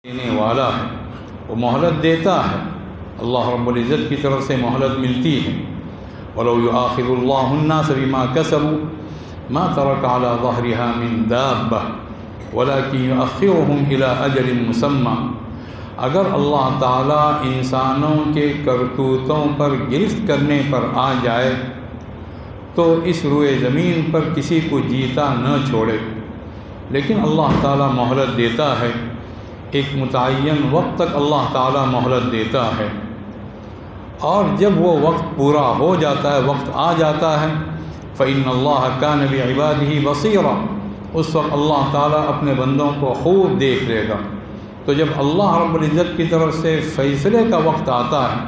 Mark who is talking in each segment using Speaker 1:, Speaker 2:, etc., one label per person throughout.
Speaker 1: دینے والا ہے، وہ مہلت دیتا ہے، اللہ رب العزت کی طرف سے مہلت ملتی ہے۔ وَلَوْ يُؤَاخِذُ اللَّهُ النَّاسَ بِمَا كَسَبُوا مَا تَرَكَ عَلَى ظَهْرِهَا مِن دَابَّةٍ وَلَكِنْ يُؤَخِّرُهُمْ إِلَى أَجَلٍ مُّسَمًّى۔ اگر اللہ تعالیٰ انسانوں کے کرتوتوں پر گرفت کرنے پر آ جائے تو اس روئے زمین پر کسی کو جیتا نہ چھوڑے، لیکن اللہ تعالیٰ مہلت دیتا ہے، ایک متعین وقت تک اللہ تعالیٰ مہلت دیتا ہے، اور جب وہ وقت پورا ہو جاتا ہے، وقت آ جاتا ہے، فإن اللہ کان بعبادہ بصیرا، اس وقت اللہ تعالیٰ اپنے بندوں کو خوب دیکھ لے گا۔ تو جب اللہ رب العزت کی طرف سے فیصلے کا وقت آتا ہے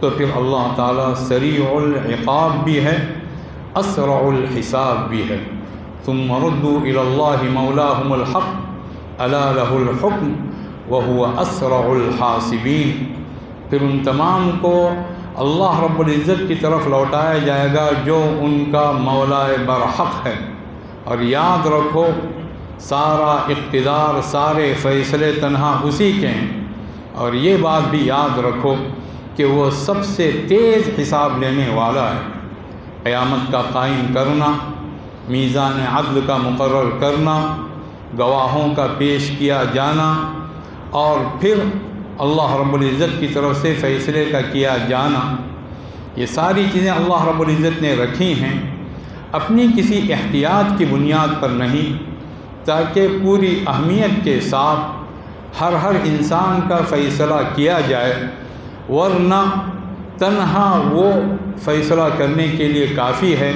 Speaker 1: تو پھر اللہ تعالیٰ سریع العقاب بھی ہے، اسرع الحساب بھی ہے۔ ثم ردوا إلى الله مولاهم الحق الا له الحكم وهو اسرع الحاسبین۔ پھر ان تمام کو اللہ رب العزت کی طرف لوٹایا جائے گا جو ان کا مولا برحق ہے، اور یاد رکھو سارا اقتدار، سارے فیصلے تنہا اسی کے ہیں، اور یہ بات بھی یاد رکھو کہ وہ سب سے تیز حساب لینے والا ہے۔ قیامت کا قائم کرنا، میزان عدل کا مقرر کرنا، گواہوں کا پیش کیا جانا، اور پھر اللہ رب العزت کی طرف سے فیصلے کا کیا جانا، یہ ساری چیزیں اللہ رب العزت نے رکھی ہیں اپنی کسی احتیاط کی بنیاد پر نہیں، تاکہ پوری اہمیت کے ساتھ ہر انسان کا فیصلہ کیا جائے، ورنہ تنہا وہ فیصلہ کرنے کے لیے کافی ہے،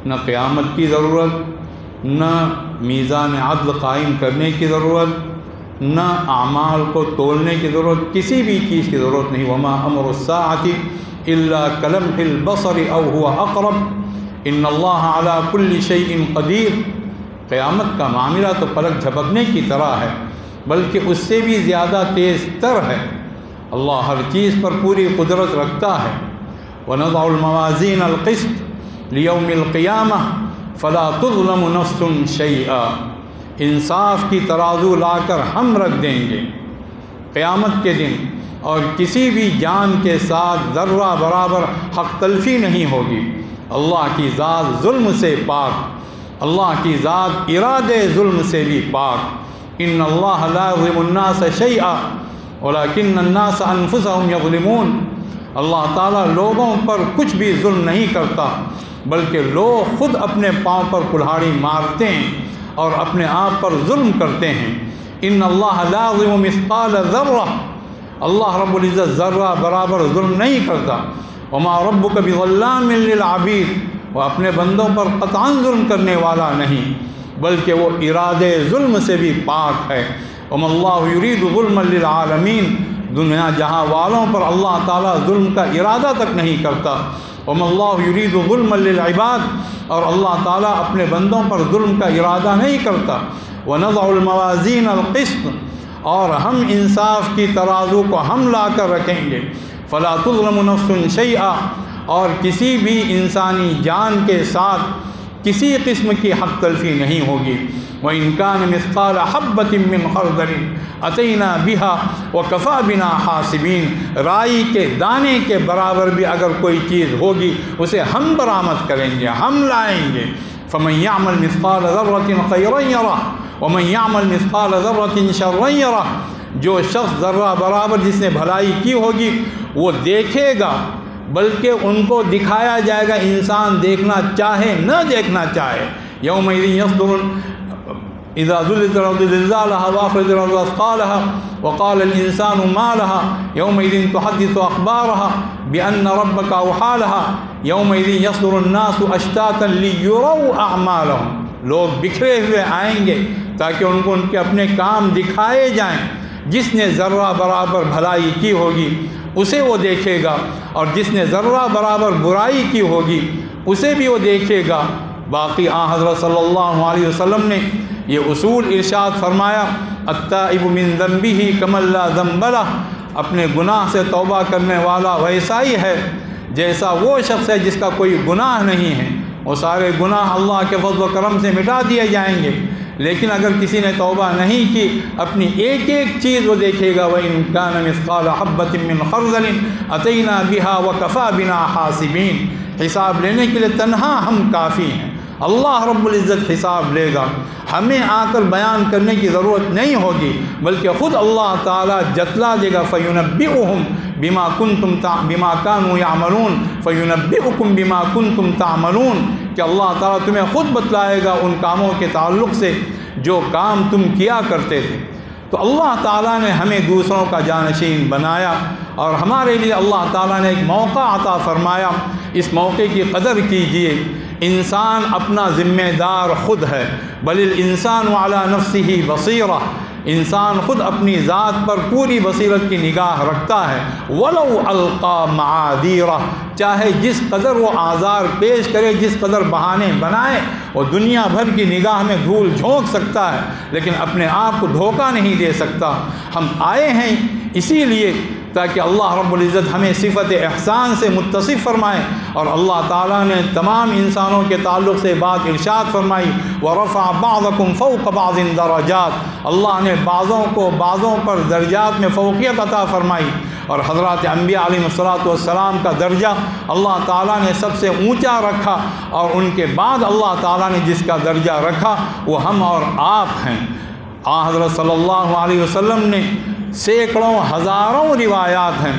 Speaker 1: نہ قیامت کی ضرورت، نہ میزان عدل قائم کرنے کی ضرورت، نہ اعمال کو تولنے کی ضرورت، کسی بھی چیز کی ضرورت نہیں۔ وما امر الساعۃ الا کلمح البصر او هو اقرب ان اللہ علی کل شیء قدیر۔ قیامت کا معاملہ تو پلک جھپکنے کی طرح ہے، بلکہ اس سے بھی زیادہ تیز تر ہے، اللہ ہر چیز پر پوری قدرت رکھتا ہے۔ وَنَضَعُ الْمَوَازِينَ الْقِسْطَ لِيَوْمِ الْقِيَامَةِ فَلَا تُظْلَمُ نَفْسٌ شَيْئًا، انصاف کی ترازو لا کر ہم رکھ دیں گے قیامت کے دن، اور کسی بھی جان کے ساتھ ذرہ برابر حق تلفی نہیں ہوگی۔ اللہ کی ذات ظلم سے پاک، اللہ کی ذات ارادے ظلم سے بھی پاک۔ ان اللہ لا یظلم الناس شیئا ولکن الناس انفسهم یظلمون، اللہ تعالیٰ لوگوں پر کچھ بھی ظلم نہیں کرتا، بلکہ لوگ خود اپنے پاؤں پر کلہاڑی مارتے ہیں اور اپنے آپ پر ظلم کرتے ہیں۔ ان اللہ لا یظلم مثقال ذرہ، اللہ رب العزت ذرہ برابر ظلم نہیں کرتا۔ وما ربک بظلام للعبید، وہ اپنے بندوں پر قطعاً ظلم کرنے والا نہیں، بلکہ وہ ارادے ظلم سے بھی پاک ہے۔ وما اللہ یرید ظلما للعالمین، دنیا جہاں والوں پر اللہ تعالیٰ ظلم کا ارادہ تک نہیں کرتا۔ وما اللہ یرید ظلما للعباد، اور اللہ تعالیٰ اپنے بندوں پر ظلم کا ارادہ نہیں کرتا۔ ونضع الموازین القسط، اور ہم انصاف کی ترازو کو ہم لا کر رکھیں گے۔ فلا تظلم نفس شیئا، اور کسی بھی انسانی جان کے ساتھ کسی قسم کی حق تلفی نہیں ہوگی۔ وَإِنْ كَانَ مِثْقَالَ حَبَّةٍ مِّنْ خَرْدَلٍ أَتَيْنَا بِهَا وَكَفَى بِنَا حَاسِبِينَ، رائی کے دانے کے برابر بھی اگر کوئی چیز ہوگی اسے ہم برآمد کریں گے، ہم لائیں گے۔ فَمَنْ يَعْمَلْ مِثْقَالَ ذَرَّةٍ خَيْرًا يَرَهُ وَمَنْ يَعْمَلْ مِثْقَالَ ذَرَّةٍ شَرًّا يَرَهُ، جو شخص ذرہ برابر جس نے بھلائی کی ہوگی وہ دیکھے گا، بلکہ ان کو دکھایا جائے گا، انسان دیکھنا چاہے نہ دیکھنا چاہے۔ یومئذ یصدر اذا زلزلت الارض زلزالها واخرجت الارض اثقالها وقال الانسان ما لها يومئذ تحدث اخبارها بان ربك اوحى لها يومئذ يصدر الناس اشتاتا ليروا اعمالهم، لوگ بکھرے ہوئے آئیں گے تاکہ ان کو ان کے اپنے کام دکھائے جائیں۔ جس نے ذرہ برابر بھلائی کی ہوگی اسے وہ دیکھے گا، اور جس نے ذرہ برابر برائی کی ہوگی اسے بھی وہ دیکھے گا۔ باقی حضرت صلی اللہ علیہ وسلم نے یہ اصول ارشاد فرمایا، التائب من ذنبہ کمن لا ذنب لہ، اپنے گناہ سے توبہ کرنے والا ویسا ہی ہے جیسا وہ شخص ہے جس کا کوئی گناہ نہیں ہے۔ وہ سارے گناہ اللہ کے فضل و کرم سے مٹا دیے جائیں گے، لیکن اگر کسی نے توبہ نہیں کی، اپنی ایک ایک چیز وہ دیکھے گا، وَإِن كَانَ مِثْقَالَ حَبَّةٍ مِّنْ خَرْدَلٍ أَتَيْنَا بِهَا وَكَفَى بِنَا حَاسِبِينَ۔ حساب لینے کے لیے تنہا ہم کافی ہیں، اللہ رب العزت حساب لے گا، ہمیں آ کر بیان کرنے کی ضرورت نہیں ہوگی، بلکہ خود اللہ تعالیٰ جتلا دے گا۔ فَيُنَبِّئُهُم بِمَا كَانُوا يَعْمَلُونَ فَيُنَبِّئُكُم بِمَا كُنتُمْ تَعْمَلُونَ، کہ اللہ تعالیٰ تمہیں خود بتلائے گا ان کاموں کے تعلق سے جو کام تم کیا کرتے تھے۔ تو اللہ تعالیٰ نے ہمیں دوسروں کا جانشین بنایا، اور ہمارے لیے اللہ تعالیٰ نے ایک موقع عطا فرمایا، اس موقع کی قدر کیجئے۔ انسان اپنا ذمہ دار خود ہے، بل الانسان علی نفسہ بصیرہ، انسان خود اپنی ذات پر پوری بصیرت کی نگاہ رکھتا ہے۔ ولو القی معاذیرہ، چاہے جس قدر وہ آزار پیش کرے، جس قدر بہانے بنائے، وہ دنیا بھر کی نگاہ میں دھول جھونک سکتا ہے، لیکن اپنے آپ کو دھوکہ نہیں دے سکتا۔ ہم آئے ہیں اسی لیے تاکہ اللہ رب العزت ہمیں صفت احسان سے متصف فرمائے، اور اللہ تعالیٰ نے تمام انسانوں کے تعلق سے بات ارشاد فرمائی، وَرَفَعَ بَعْضَكُمْ فَوْقَ بَعْضٍ دَرَجَاتٍ، اللہ نے بعضوں کو بعضوں پر درجات میں فوقیت عطا فرمائی، اور حضرات انبیاء علیہ السلام کا درجہ اللہ تعالیٰ نے سب سے اونچا رکھا، اور ان کے بعد اللہ تعالیٰ نے جس کا درجہ رکھا وہ ہم اور آپ ہیں۔ حضرت صلی اللہ علیہ وسلم نے سینکڑوں ہزاروں روایات ہیں،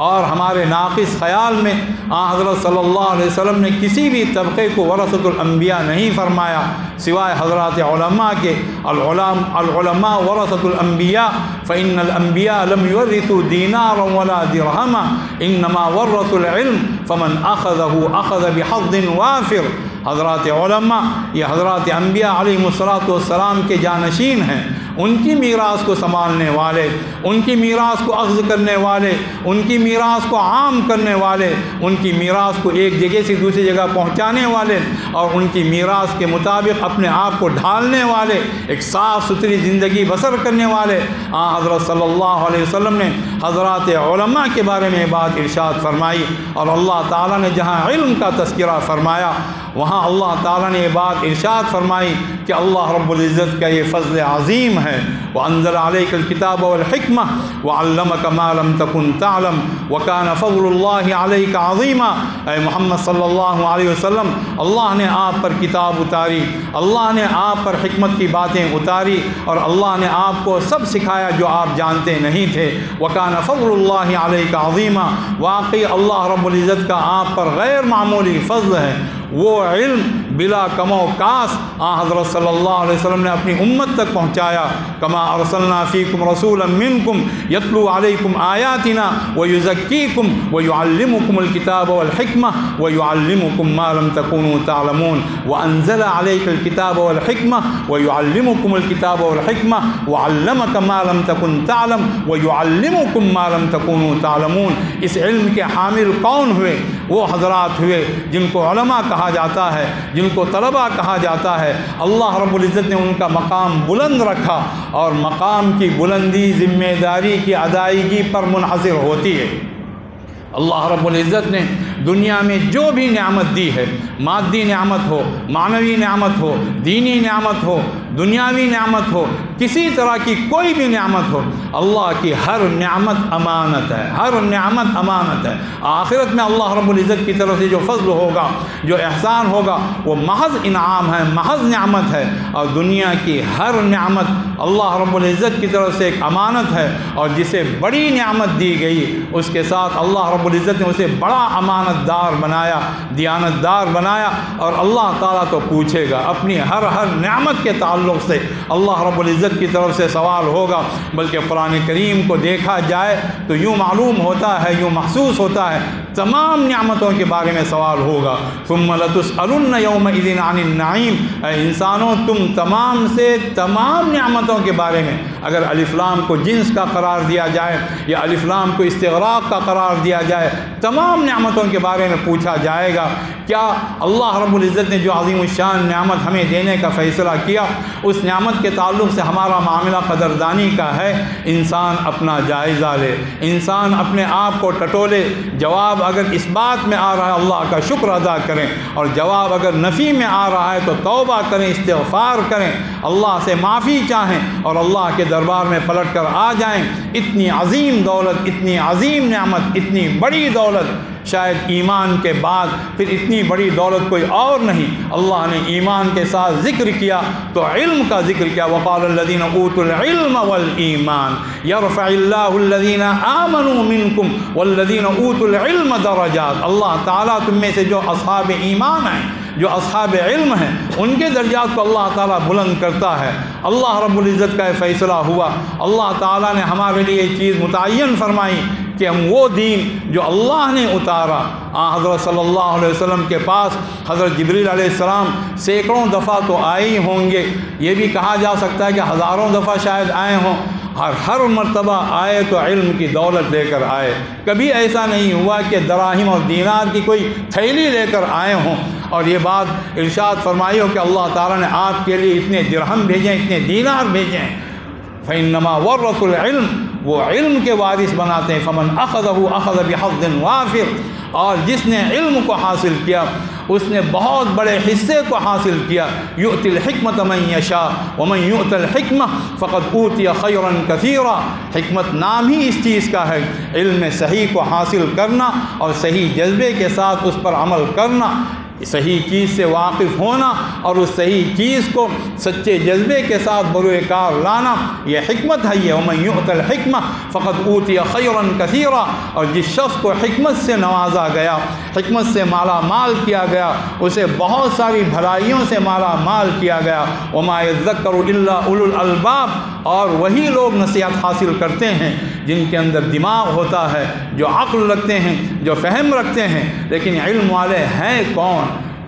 Speaker 1: اور ہمارے ناقص خیال میں حضرت صلی اللہ علیہ وسلم نے کسی بھی طبقے کو ورثۃ الانبیاء نہیں فرمایا سوائے حضرات علماء کے۔ العلماء ورثۃ الانبیاء فإن الانبیاء لم يورثوا دینارا ولا درہما انما ورثوا العلم فمن اخذه اخذ بحظ وافر۔ حضرات علماء یہ حضرات انبیاء علیہ السلام کے جانشین ہیں، ان کی میراث کو سنبھالنے والے، ان کی میراث کو اخذ کرنے والے، ان کی میراث کو عام کرنے والے، ان کی میراث کو ایک جگہ سے دوسری جگہ پہنچانے والے، اور ان کی میراث کے مطابق اپنے آپ کو ڈھالنے والے، ایک صاف ستھری زندگی بسر کرنے والے۔ حضرت صلی اللہ علیہ وسلم نے حضرات علماء کے بارے میں بات ارشاد فرمائی، اور اللہ تعالیٰ نے جہاں علم کا تذکرہ فرمایا وہاں اللہ تعالیٰ نے یہ بات ارشاد فرمائی کہ اللہ رب العزت کا یہ فضل عظیم ہے۔ وَأَنزَلَ عَلَيْكَ الْكِتَابَ وَالْحِكْمَةَ وَعَلَّمَكَ مَا لَمْ تَكُنْ تَعْلَمْ وَكَانَ فَضْلُ اللَّهِ عَلَيْكَ عَظِيمًا۔ اے محمد صلی اللہ علیہ وسلم، اللہ نے آپ پر کتاب اتاری، اللہ نے آپ پر حکمت کی باتیں اتاری، اور اللہ نے آپ کو سب سکھایا جو آپ جانتے نہیں تھے۔ وَكَانَ فَضْلُ اللَّهِ عَلَيْكَ عَظِيمًا، واقعی اللہ رب العزت کا آپ پر غیر معمولی فضل ہے۔ وہ علم بلا کم و کاس حضرت صلی اللہ علیہ وسلم نے اپنی امت تک پہنچایا۔ کما ارسلنا فیکم رسولا منکم یتلو علیکم آیاتنا ویزکیکم ویعلمکم الکتاب والحکمہ ویعلمکم ما لم تکونوا تعلمون وانزل علیک الکتاب والحکمہ ویعلمکم الکتاب والحکمہ وعلمک ما لم تکن تعلم ویعلمکم ما لم تکونوا تعلمون۔ اس علم کے حامل کون ہوئے؟ وہ حضرات ہوئے جن کو علماء کہا جاتا ہے، جن کو طلباء کہا جاتا ہے۔ اللہ رب العزت نے ان کا مقام بلند رکھا، اور مقام کی بلندی ذمہ داری کی ادائیگی پر منحصر ہوتی ہے۔ اللہ رب العزت نے دنیا میں جو بھی نعمت دی ہے، مادی نعمت ہو، معنوی نعمت ہو، دینی نعمت ہو، دنیاوی نعمت ہو، کسی طرح کی کوئی بھی نعمت ہو، اللہ کی ہر نعمت امانت ہے، ہر نعمت امانت ہے۔ آخرت میں اللہ رب العزت کی طرف سے جو فضل ہوگا، جو احسان ہوگا، وہ محض انعام ہے، محض نعمت ہے۔ اور دنیا کی ہر نعمت اللہ رب العزت کی طرف سے ایک امانت ہے، اور جسے بڑی نعمت دی گئی اس کے ساتھ اللہ رب العزت نے اسے بڑا امانت دار بنایا، دیانت دار بنایا، اور اللہ تعالیٰ تو پوچھے گا اپنی ہر نعمت کے تعلق سے، اللہ رب العزت کی طرف سے سوال ہوگا۔ بلکہ قرآن کریم کو دیکھا جائے تو یوں معلوم ہوتا ہے، یوں محسوس ہوتا ہے تمام نعمتوں کے بارے میں سوال ہوگا۔ ثم لتسألن یومئذ عن النعیم، اے انسانوں تم تمام سے تمام نعمتوں کے بارے میں، اگر الف لام کو جنس کا قرار دیا جائے یا الف لام کو استغراق کا قرار دیا جائے، تمام نعمتوں کے بارے میں پوچھا جائے گا کیا اللہ رب العزت نے جو عظیم الشان نعمت ہمیں دینے کا فیصلہ کیا اس نعمت کے تعلق سے ہمارا معاملہ قدردانی کا ہے؟ انسان اپنا جائزہ لے، انسان اپنے آپ کو ٹٹولے۔ جواب اگر اس بات میں آ رہا ہے اللہ کا شکر ادا کریں، اور جواب اگر نفی میں آ رہا ہے تو توبہ کریں، استغفار کریں، اللہ سے معافی چاہیں اور اللہ کے دربار میں پلٹ کر آ جائیں۔ اتنی عظیم دولت، اتنی عظیم نعمت، اتنی بڑی دولت شاید ایمان کے بعد پھر اتنی بڑی دولت کوئی اور نہیں۔ اللہ نے ایمان کے ساتھ ذکر کیا تو علم کا ذکر کیا۔ وقال الذین اوتوا العلم والایمان یرفع اللہ الذین آمنوا منکم والذین اوتوا العلم درجات۔ اللہ تعالیٰ تم میں سے جو اصحاب ایمان ہیں، جو اصحاب علم ہیں، ان کے درجات کو اللہ تعالیٰ بلند کرتا ہے۔ اللہ رب العزت کا یہ فیصلہ ہوا، اللہ تعالیٰ نے ہمارے لیے یہ چیز متعین فرمائی کہ ہم وہ دین جو اللہ نے اتارا، حضرت صلی اللہ علیہ وسلم کے پاس حضرت جبریل علیہ السلام سینکڑوں دفعہ تو آئے ہی ہوں گے، یہ بھی کہا جا سکتا ہے کہ ہزاروں دفعہ شاید آئے ہوں، اور ہر مرتبہ آئے تو علم کی دولت لے کر آئے۔ کبھی ایسا نہیں ہوا کہ دراہم اور دینار کی کوئی تھیلی لے کر آئے ہوں اور یہ بات ارشاد فرمائی ہو کہ اللہ تعالیٰ نے آپ کے لیے اتنے درہم بھیجیں، اتنے دینار بھیجیں۔ فَإِنَّمَا وَرَّثُوا الْعِلْمَ، وہ علم کے وارث بناتے ہیں۔ فَمَنْ أَخَذَهُ أَخَذَ بِحَظٍّ وَافِرٍ، اور جس نے علم کو حاصل کیا اس نے بہت بڑے حصے کو حاصل کیا۔ یؤتی الحکمت من یشاء ومن یؤت الحکمہ فقد اوتی خیرا کثیرا۔ حکمت نام ہی اس چیز کا ہے، علم صحیح کو حاصل کرنا اور صحیح جذبے کے ساتھ اس پر عمل کرنا، صحیح چیز سے واقف ہونا اور اس صحیح چیز کو سچے جذبے کے ساتھ بروئے کار لانا، یہ حکمت ہے۔ یہ ومن یؤت الحکمہ فقد اوتی خیرا کثیرا، اور جس شخص کو حکمت سے نوازا گیا، حکمت سے مالا مال کیا گیا، اسے بہت ساری بھلائیوں سے مالا مال کیا گیا۔ وما یذکر الا اولو الالباب، اور وہی لوگ نصیحت حاصل کرتے ہیں جن کے اندر دماغ ہوتا ہے، جو عقل رکھتے ہیں، جو فہم رکھتے ہیں۔ لیکن علم والے ہیں کون؟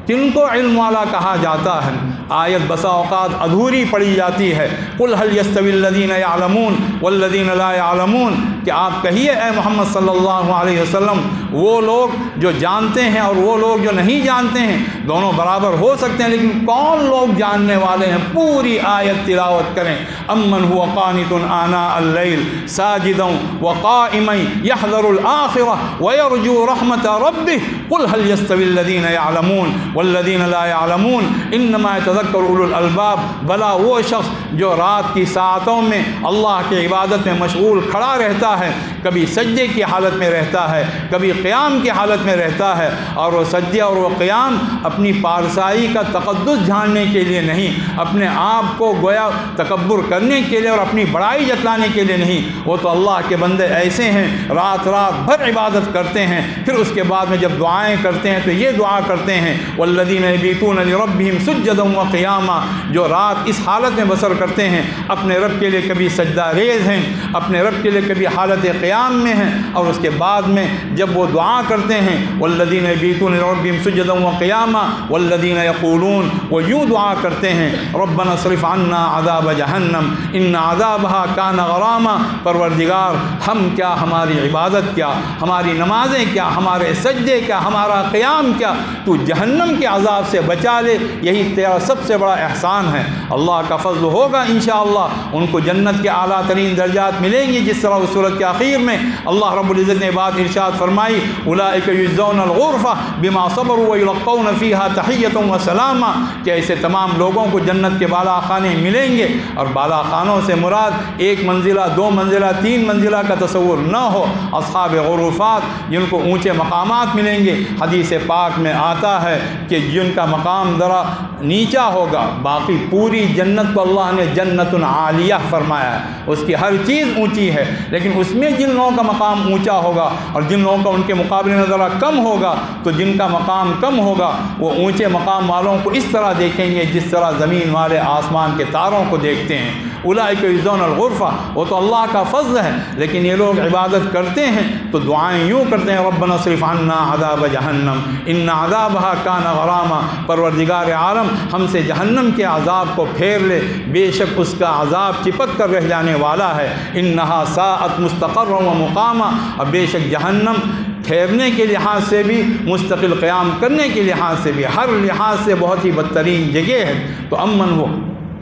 Speaker 1: کن کو علم والا کہا جاتا ہے؟ آیت بسا اوقات ادھوری پڑھی جاتی ہے، قل هل يستوي الذين يعلمون والذين لا يعلمون، کہ آپ کہیے اے محمد صلی اللہ علیہ وسلم، وہ لوگ جو جانتے ہیں اور وہ لوگ جو نہیں جانتے ہیں دونوں برابر ہو سکتے ہیں، لیکن کون لوگ جاننے والے ہیں؟ پوری آیت تلاوت کریں۔ امن هو قانت آناء الليل ساجدا وقائما يحذر الآخرة ويرجو رحمة ربه قل هل يستوي الذين يعلمون والذین لا يعلمون انما يتذکر اولو الالباب۔ بلا وہ شخص جو رات کی ساعتوں میں اللہ کی عبادت میں مشغول کھڑا رہتا ہے، کبھی سجدے کی حالت میں رہتا ہے، کبھی قیام کی حالت میں رہتا ہے، اور وہ سجدے اور وہ قیام اپنی پارسائی کا تقدس جاننے کے لیے نہیں، اپنے آپ کو گویا تکبر کرنے کے لیے اور اپنی بڑائی جتلانے کے لیے نہیں، وہ تو اللہ کے بندے ایسے ہیں رات بھر عبادت کرتے ہیں، پھر اس کے بعد میں جب دعائیں کرتے ہیں تو یہ دعا کرتے ہیں والذین یبیتون لربہم سجدا وقیاما، جو رات اس حالت میں بسر کرتے ہیں، اپنے رب کے لیے کبھی سجدہ ریز ہیں، اپنے رب کے لیے کبھی حالت قیام میں ہیں، اور اس کے بعد میں جب وہ دعا کرتے ہیں والذین یبیتون لربہم سجدا وقیاما والذین یقولون، وہ یوں دعا کرتے ہیں ربنا اصرف عنا عذاب جہنم ان عذابها کان غراما، پروردگار ہم کیا، ہماری عبادت کیا، ہماری نمازیں کیا، ہمارے سجدے کیا، ہمارا قیام کیا، تو جہنم کے عذاب سے بچا لے، یہی تیرا سب سے بڑا احسان ہے۔ اللہ کا فضل ہوگا انشاءاللہ، ان کو جنت کے اعلیٰ ترین درجات ملیں گے، جس طرح اس سورت کے آخر میں اللہ رب العزت نے بات ارشاد فرمائی اولئک یجزون الغرفہ بما صبروا ویلقون فیہا تحیۃ وسلاما، کہ ایسے تمام لوگوں کو جنت کے بالا خانے ملیں گے، اور بالا خانوں سے مراد ایک منزلہ، دو منزلہ، تین منزلہ کا تصور نہ ہو، اصحاب غرفات جن کو اونچے مقامات ملیں گے۔ حدیث پاک میں آتا ہے کہ جن کا مقام ذرا نیچا ہوگا، باقی پوری جنت کو اللہ نے جنت عالیہ فرمایا ہے، اس کی ہر چیز اونچی ہے، لیکن اس میں جن لوگوں کا مقام اونچا ہوگا اور جن لوگوں کا ان کے مقابلے میں ذرا کم ہوگا، تو جن کا مقام کم ہوگا وہ اونچے مقام والوں کو اس طرح دیکھیں گے جس طرح زمین والے آسمان کے تاروں کو دیکھتے ہیں۔ اولئک یجزون الغرفہ، وہ تو اللہ کا فضل ہے، لیکن یہ لوگ عبادت کرتے ہیں تو دعائیں یوں کرتے ہیں ربنا اصرف عنا عذاب جہنم ان عذابها کان غراما، پروردگار عالم ہم سے جہنم کے عذاب کو پھیر لے، بے شک اس کا عذاب چپک کر رہ جانے والا ہے، انہا ساءت مستقرا و مقاما، اور بے شک جہنم ٹھہرنے کے لحاظ سے بھی، مستقل قیام کرنے کے لحاظ سے بھی، ہر لحاظ سے بہت ہی بدترین جگہ ہے۔ تو امن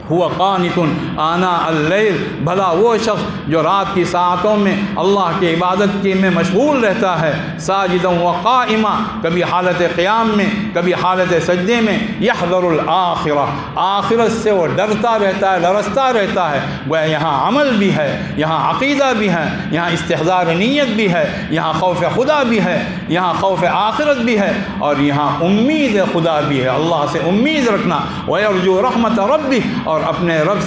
Speaker 1: ہوا قانت آناء اللیل، بھلا وہ شخص جو رات کی ساعتوں میں اللہ کی عبادت کی میں مشغول رہتا ہے، ساجدا و قائما، کبھی حالت قیام میں، کبھی حالت سجدے میں، یحذر الآخرہ، آخرت سے وہ ڈرتا رہتا ہے، لرزتا رہتا ہے۔ وہ یہاں عمل بھی ہے، یہاں عقیدہ بھی ہے، یہاں استحضار نیت بھی ہے، یہاں خوف خدا بھی ہے، یہاں خوف آخرت بھی ہے، اور یہاں امید خدا بھی ہے، اللہ سے امید رکھنا۔ وَيَرْجُو رَحْمَةَ رَبِّهِ، اور اپنے رب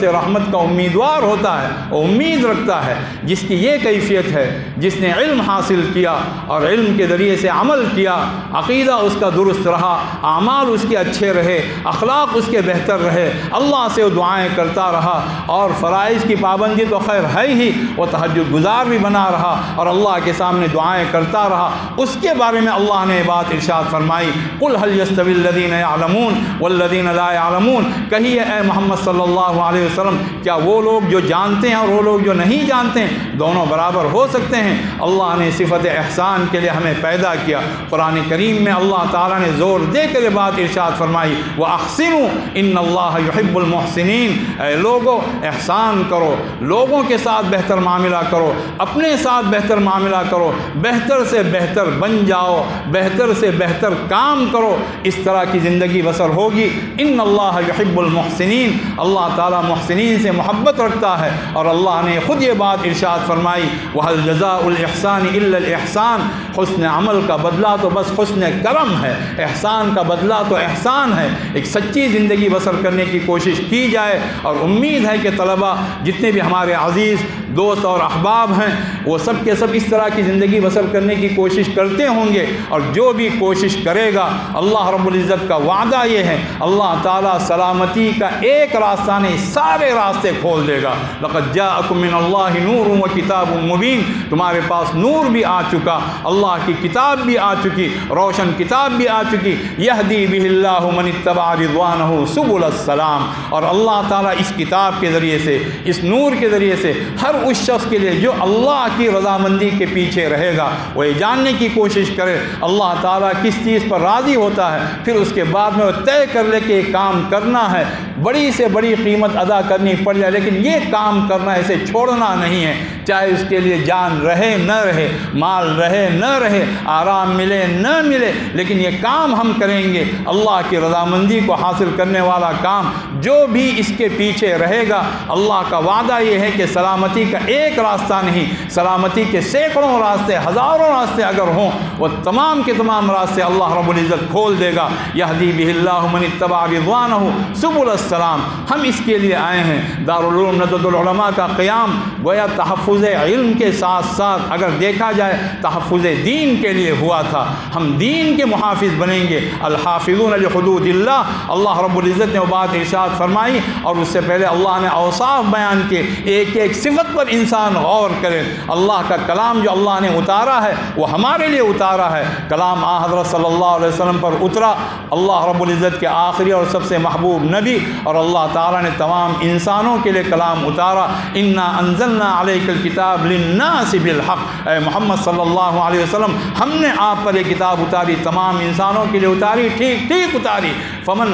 Speaker 1: سے رحمت کا امیدوار ہوتا ہے، امید رکھتا ہے۔ جس کی یہ کیفیت ہے، جس نے علم حاصل کیا اور علم کے ذریعے سے عمل کیا، عقیدہ اس کا درست رہا، اعمال اس کے اچھے رہے، اخلاق اس کے بہتر رہے، اللہ سے وہ دعائیں کرتا رہا، اور فرائض کی پابندی تو خیر ہے ہی، وہ تہجد گزار بھی بنا رہا اور اللہ کے سامنے دعائیں کرتا رہا، اس کے بارے میں اللہ نے بات ارشاد فرمائی، قُلْ هَلْ يَسْتَوِي الَّذِينَ يَعْلَمُونَ وَالَّذِينَ لَا يَعْلَمُونَ، کہیے اے محمد صلی اللہ علیہ وسلم، کیا وہ لوگ جو جانتے ہیں اور وہ لوگ جو نہیں جانتے ہیں دونوں برابر ہو سکتے ہیں؟ اللہ نے صفت احسان کے لیے ہمیں پیدا کیا۔ قرآن کریم میں اللہ تعالیٰ نے زور دے کر یہ بات ارشاد فرمائی، وَأَحْسِنُوا إِنَّ اللَّهَ يُحِبُّ الْمُحْسِنِينَ، اے لوگو احسان کرو، لوگوں کے ساتھ بہتر معاملہ کرو، اپنے ساتھ بہتر معاملہ کرو، بہتر سے بہتر بن جاؤ، بہتر سے بہتر کام کرو، اس طرح کی زندگی بسر ہوگی۔ ان اللہ یحب المحسنین، اللہ تعالیٰ محسنین سے محبت رکھتا ہے، اور اللہ نے خود یہ بات ارشاد فرمائی، وَهَلْ جَزَاءُ الْإِحْسَانِ إِلَّا الْإِحْسَانِ، حسن عمل کا بدلہ تو بس حسن کرم ہے، احسان کا بدلہ تو احسان ہے۔ ایک سچی زندگی بسر کرنے کی کوشش کی جائے، اور امید ہے کہ طلبہ جتنے بھی ہمارے عزیز دوست اور احباب ہیں وہ سب کے سب اس طرح کی زندگی بسر کرنے کی کوشش کرتے ہوں گے، اور جو بھی کوشش کرے گا اللہ رب العزت کا وعدہ یہ ہے، اللہ تعالیٰ سلامتی کا ایک راستہ نہیں سارے راستے کھول دے گا۔ لقد جاءکم من اللہ نور و کتاب مبین، تمہارے پاس نور بھی آ چکا، اللہ کی کتاب بھی آ چکی، روشن کتاب بھی آ چکی، یہدی بہ اللہ من اتبع رضوانہ سبل السلام، اور اللہ تعالیٰ اس کتاب کے ذریعے سے، اس نور کے ذریعے سے ہر اس شخص کے لیے جو اللہ کی رضامندی کے پیچھے رہے گا، وہ یہ جاننے کی کوشش کرے اللہ تعالیٰ کس چیز پر راضی ہوتا ہے، پھر اس کے بعد میں وہ طے کر لے کہ یہ کام کرنا ہے، بڑی سے بڑی قیمت ادا کرنی پڑ جائے، لیکن یہ کام کرنا ہے، اسے چھوڑنا نہیں ہے، چاہے اس کے لیے جان رہے نہ رہے، مال رہے نہ رہے، آرام ملے نہ ملے، لیکن یہ کام ہم کریں گے، اللہ کی رضامندی کو حاصل کرنے والا کام۔ جو بھی اس کے پیچھے رہے گا، اللہ کا وعدہ یہ ہے کہ سلامتی کا ایک راستہ نہیں، سلامتی کے سینکڑوں راستے، ہزاروں راستے اگر ہوں، وہ تمام کے تمام راستے اللہ رب العزت کھول دے گا۔ یہدی بہ اللہ من اتبع رضوانہ سبل السلام، ہم اس کے لیے آئے ہیں۔ دارالعلوم ندوۃ العلماء کا قیام گویا تحفظ علم کے ساتھ ساتھ اگر دیکھا جائے تحفظ دین کے لیے ہوا تھا، ہم دین کے محافظ بنیں گے۔ الحافظون لحدود اللہ، اللہ رب العزت نے وہ بات ارشاد فرمائی، اور اس سے پہلے اللہ نے اوصاف بیان کیے، ایک ایک صفت پر انسان غور کرے۔ اللہ کا کلام جو اللہ نے اتارا ہے وہ ہمارے لیے اتارا ہے، کلام حضرت صلی اللہ علیہ وسلم پر اترا، اللہ رب العزت کے آخری اور سب سے محبوب نبی، اور اللہ تعالیٰ نے تمام انسانوں کے لیے کلام اتارا۔ انا انزلنا علیک الکتاب للناس بالحق، اے محمد صلی اللہ علیہ وسلم، ہم نے آپ پر یہ کتاب اتاری، تمام انسانوں کے لیے اتاری، ٹھیک ٹھیک اتاری۔ فمن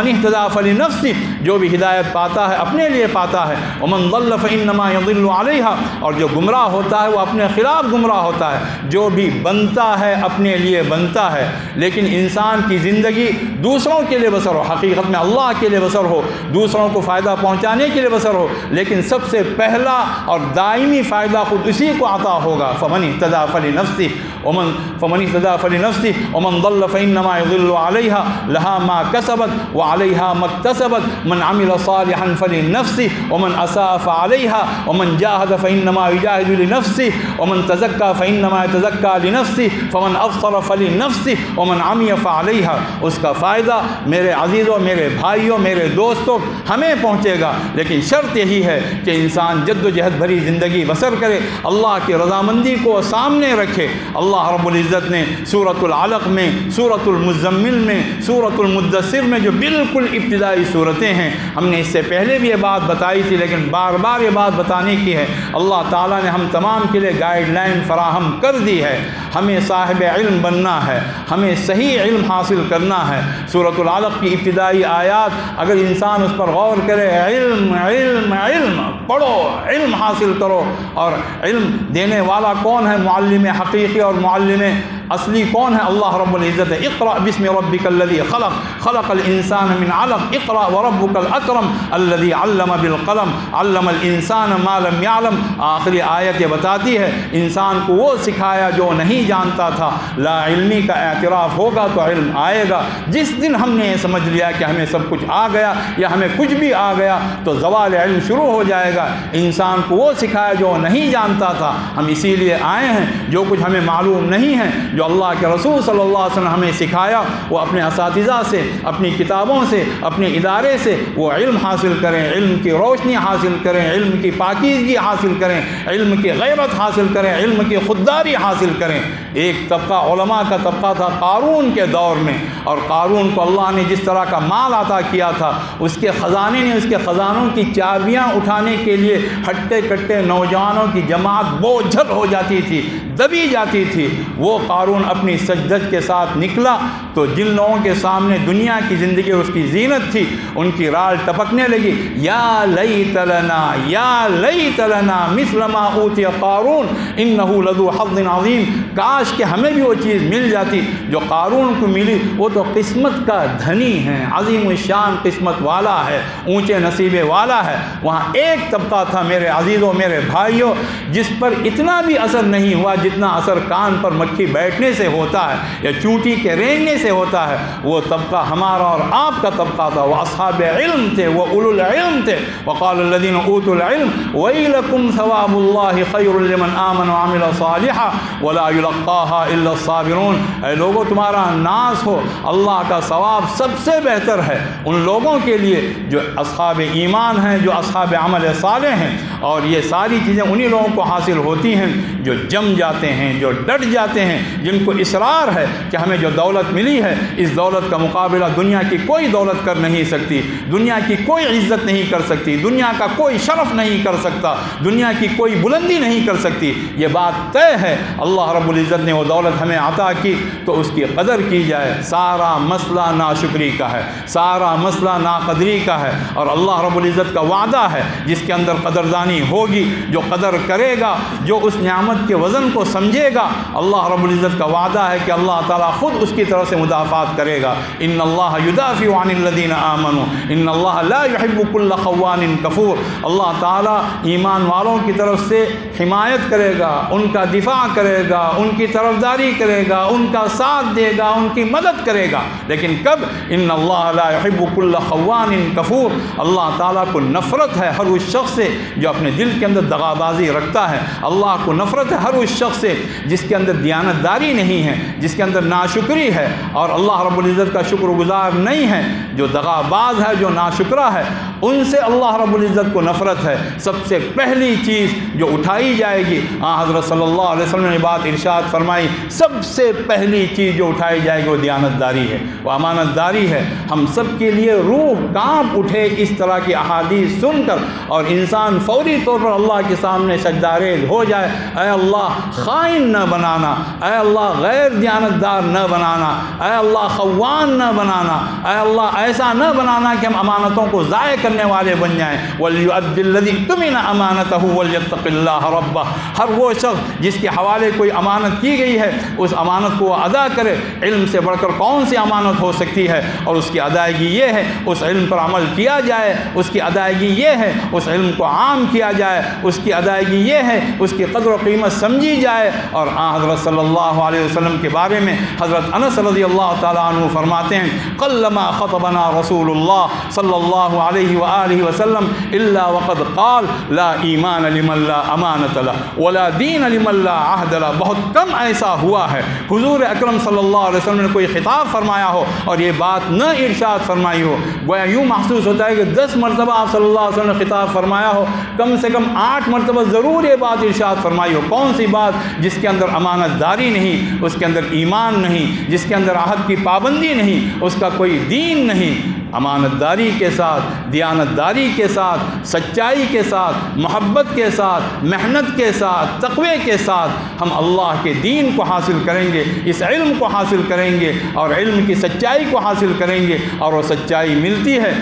Speaker 1: اہتدی فلنفسہ، جو بھی ہدایت پاتا ہے اپنے لیے پاتا ہے، ومن ضل فانما یضل علیہا، اور جو گمراہ ہوتا ہے وہ اپنے خلاف گمراہ ہوتا ہے۔ جو بھی بنتا ہے اپنے لیے بنتا ہے، لیکن انسان کی زندگی دوسروں کے لیے بسر ہو، حقیقت میں اللہ کے لیے بسر ہو، دوسروں کو فائدہ پہنچانے کے لیے بسر ہو، لیکن سب سے پہلا اور دائمی فائدہ خود اسی کو عطا ہوگا۔ فمن اہتدی فلنفسہ ومن ضل فانما یضل علیہا لہا ما کسبت وعلیہا ما اکتسبت من عمل صالحا فلنفسہ ومن اساء فعلیہا ومن جاہد فانما یجاہد لنفسہ ومن تزکا فانما یتزکا لنفسہ فمن ابصر فلنفسہ ومن عمی فعلیہا۔ اس کا فائدہ میرے عزیزوں، میرے بھائیوں، میرے دوستوں ہمیں پہنچے گا، لیکن شرط یہی ہے کہ انسان جد و جہد بھری زندگی بسر کرے، اللہ کی رضامندی کو سامنے رکھے۔ اللہ رب العزت نے سورۃ العلق میں، سورۃ المزمل میں، سورۃ المدثر میں جو بالکل ابتدائی صورتیں جانتے ہیں، ہم نے اس سے پہلے بھی یہ بات بتائی تھی لیکن بار بار یہ بات بتانے کی ہے، اللہ تعالیٰ نے ہم تمام کے لیے گائیڈ لائن فراہم کر دی ہے، ہمیں صاحب علم بننا ہے، ہمیں صحیح علم حاصل کرنا ہے۔ سورۃ العلق کی ابتدائی آیات اگر انسان اس پر غور کرے، علم علم علم پڑھو، علم حاصل کرو، اور علم دینے والا کون ہے؟ معلم حقیقی اور معلم اصلی کون ہے؟ اللہ رب العزت ہے۔ اقرأ بسم ربک الذی خلق خلق الانسان من علق اقرأ وربک الاکرم الذی علم بالقلم علم الانسان ما لم يعلم۔ آخری آیت یہ بتاتی ہے انسان کو وہ سکھایا جو نہیں جانتا تھا۔ لا علمی کا اعتراف ہوگا تو علم آئے گا۔ جس دن ہم نے یہ سمجھ لیا کہ ہمیں سب کچھ آ گیا یا ہمیں کچھ بھی آ گیا تو زوال علم شروع ہو جائے گا۔ انسان کو وہ سکھایا جو نہیں جانتا تھا۔ ہم اسی لیے آئے ہیں، جو کچھ ہمیں معلوم نہیں ہے، جو اللہ کے رسول صلی اللہ علیہ وسلم ہمیں سکھایا، وہ اپنے اساتذہ سے، اپنی کتابوں سے، اپنے ادارے سے وہ علم حاصل کریں، علم کی روشنی حاصل کریں، علم کی پاکیزگی حاصل کریں، علم کی غیرت حاصل کریں، علم کی خودداری حاصل کریں۔ ایک طبقہ علماء کا طبقہ تھا قارون کے دور میں، اور قارون کو اللہ نے جس طرح کا مال عطا کیا تھا، اس کے خزانے نے، اس کے خزانوں کی چابیاں اٹھانے کے لیے ہٹے کٹے نوجوانوں کی جماعت بوجھل ہو جاتی تھی، دبی جاتی تھی۔ وہ قارون اپنی سجدج کے ساتھ نکلا تو جن لوگوں کے سامنے دنیا کی زندگی اس کی زینت تھی، ان کی رال ٹپکنے لگی، یا لیت لنا یا لیت لنا مثل ما اوتی قارون انہ لذو حظ عظیم۔ کاش کہ ہمیں بھی وہ چیز مل جاتی جو قارون کو ملی۔ وہ تو قسمت کا دھنی ہے، عظیم الشان قسمت والا ہے، اونچے نصیبے والا ہے۔ وہاں ایک طبقہ تھا میرے عزیزوں، میرے بھائیوں، جس پر اتنا بھی اثر نہیں ہوا جتنا اثر کان پر مکھی بیٹھنے سے ہوتا ہے یا چونٹی کے رینگنے سے ہوتا ہے۔ وہ طبقہ ہمارا اور آپ کا طبقہ تھا، وہ اصحاب علم تھے، وہ اولو العلم تھے۔ وقال الذین اوتوا العلم ویلکم ثواب اللہ خیر لمن آمن وعمل صالحا ولا یلقاها الا الصابرون۔ اے لوگو تمہارا ناز ہو، اللہ کا ثواب سب سے بہتر ہے ان لوگوں کے لیے جو اصحاب ایمان ہیں، جو اصحاب عمل صالح ہیں، اور یہ ساری چیزیں انہی لوگوں کو حاصل ہوتی ہیں جو جم جاتے ہیں، جو ڈٹ جاتے ہیں، جن کو اصرار ہے کہ ہمیں جو دولت ملی ہے اس دولت کا مقابلہ دنیا کی کوئی دولت کر نہیں سکتی، دنیا کی کوئی عزت نہیں کر سکتی، دنیا کا کوئی شرف نہیں کر سکتا، دنیا کی کوئی بلندی نہیں کر سکتی۔ یہ بات طے ہے، اللہ رب العزت نے وہ دولت ہمیں عطا کی تو اس کی قدر کی جائے۔ سارا مسئلہ ناشکری کا ہے، سارا مسئلہ ناقدری کا ہے، اور اللہ رب العزت کا وعدہ ہے جس کے اندر قدردانی ہوگی، جو قدر کرے گا، جو اس نعمت کے وزن کو سمجھے گا، اللہ رب العزت کا وعدہ ہے کہ اللہ تعالیٰ خود اس کی طرف سے مدافعات کرے گا۔ ان اللہ یدافع عن الذین آمنوا ان اللہ لا يحب كل خوان کفور۔ اللہ تعالیٰ ایمان والوں کی طرف سے حمایت کرے گا، ان کا دفاع کرے گا، ان کی طرفداری کرے گا، ان کا ساتھ دے گا، ان کی مدد کرے گا، لیکن کب؟ ان اللہ لا يحب كل خوان کفور۔ اللہ تعالیٰ کو نفرت ہے ہر اس شخص سے جو اپنے دل کے اندر دغابازی رکھتا ہے۔ اللہ کو نفرت ہے ہر اس شخص سے جس کے اندر دیانتداری نہیں ہے، جس کے اندر ناشکری ہے اور اللہ رب العزت کا شکر گزار نہیں ہے، جو دغاباز ہے، جو ناشکرہ ہے، ان سے اللہ رب العزت کو نفرت ہے۔ سب سے پہلی چیز جو اٹھائی جائے گی، حضرت صلی اللہ علیہ وسلم نے بات ارشاد فرمائی، سب سے پہلی چیز جو اٹھائی جائے گی وہ دیانتداری ہے، وہ امانت داری ہے۔ ہم سب کے لیے روح کانپ اٹھے اس طرح کی احادیث سن کر، اور انسان فوری طور پر اللہ کے سامنے سجداریز ہو جائے، اے اللہ خائن نہ بنانا، اے اللہ غیر دیانتدار نہ بنانا، اے اللہ خوان نہ بنانا، اے اللہ ایسا نہ بنانا کہ ہم امانتوں کو ضائع کرنے والے بن جائیں۔ وَلْيُؤَدِّ الَّذِي اؤْتُمِنَ أَمَانَتَهُ وَلْيَتَّقِ اللَّهَ رَبَّهُ۔ ہر وہ شخص جس کے حوالے کوئی امانت کی گئی ہے اس امانت کو وہ ادا کرے۔ علم سے بڑھ کر کون سی امانت ہو سکتی ہے؟ اور اس کی ادائیگی یہ ہے اس علم پر عمل کیا جائے، اس کی ادائیگی یہ ہے اس علم کو عام کیا جائے، اس کی ادائیگی یہ ہے اس کی قدر و قیمت سمجھی جائے۔ اور حضرت صلی اللہ علیہ وسلم کے بارے میں حضرت انس رضی اللہ تعالیٰ عنہ فرماتے ہیں، قلما خطبنا رسول اللہ صلی اللہ علیہ وآلہ وسلم الا وقد قال لا ایمان لمن لا امانت له ولا دین لمن لا عہد له۔ بہت کم ایسا ہوا ہے حضور اکرم صلی اللہ علیہ وسلم نے کوئی خطاب فرمایا ہو اور یہ بات نہ ارشاد فرمائی ہو۔ گویا یوں محسوس ہوتا ہے کہ 10 مرتبہ آپ صلی اللہ علیہ وسلم نے خطاب فرمایا ہو، کم سے کم 8 مرتبہ ضرور یہ بات ارشاد فرمائی ہو۔ کون سی بات؟ جس کے اندر امانت داری نہیں، اس کے اندر ایمان نہیں، جس کے اندر عہد کی پابندی نہیں، اس کا کوئی دین نہیں۔ امانت داری کے ساتھ، دیانت داری کے ساتھ، سچائی کے ساتھ، محبت کے ساتھ، محنت کے ساتھ، تقوی کے ساتھ ہم اللہ کے دین کو حاصل کریں گے، اس علم کو حاصل کریں گے اور علم کی سچائی کو حاصل کریں گے، اور وہ سچائی ملتی ہے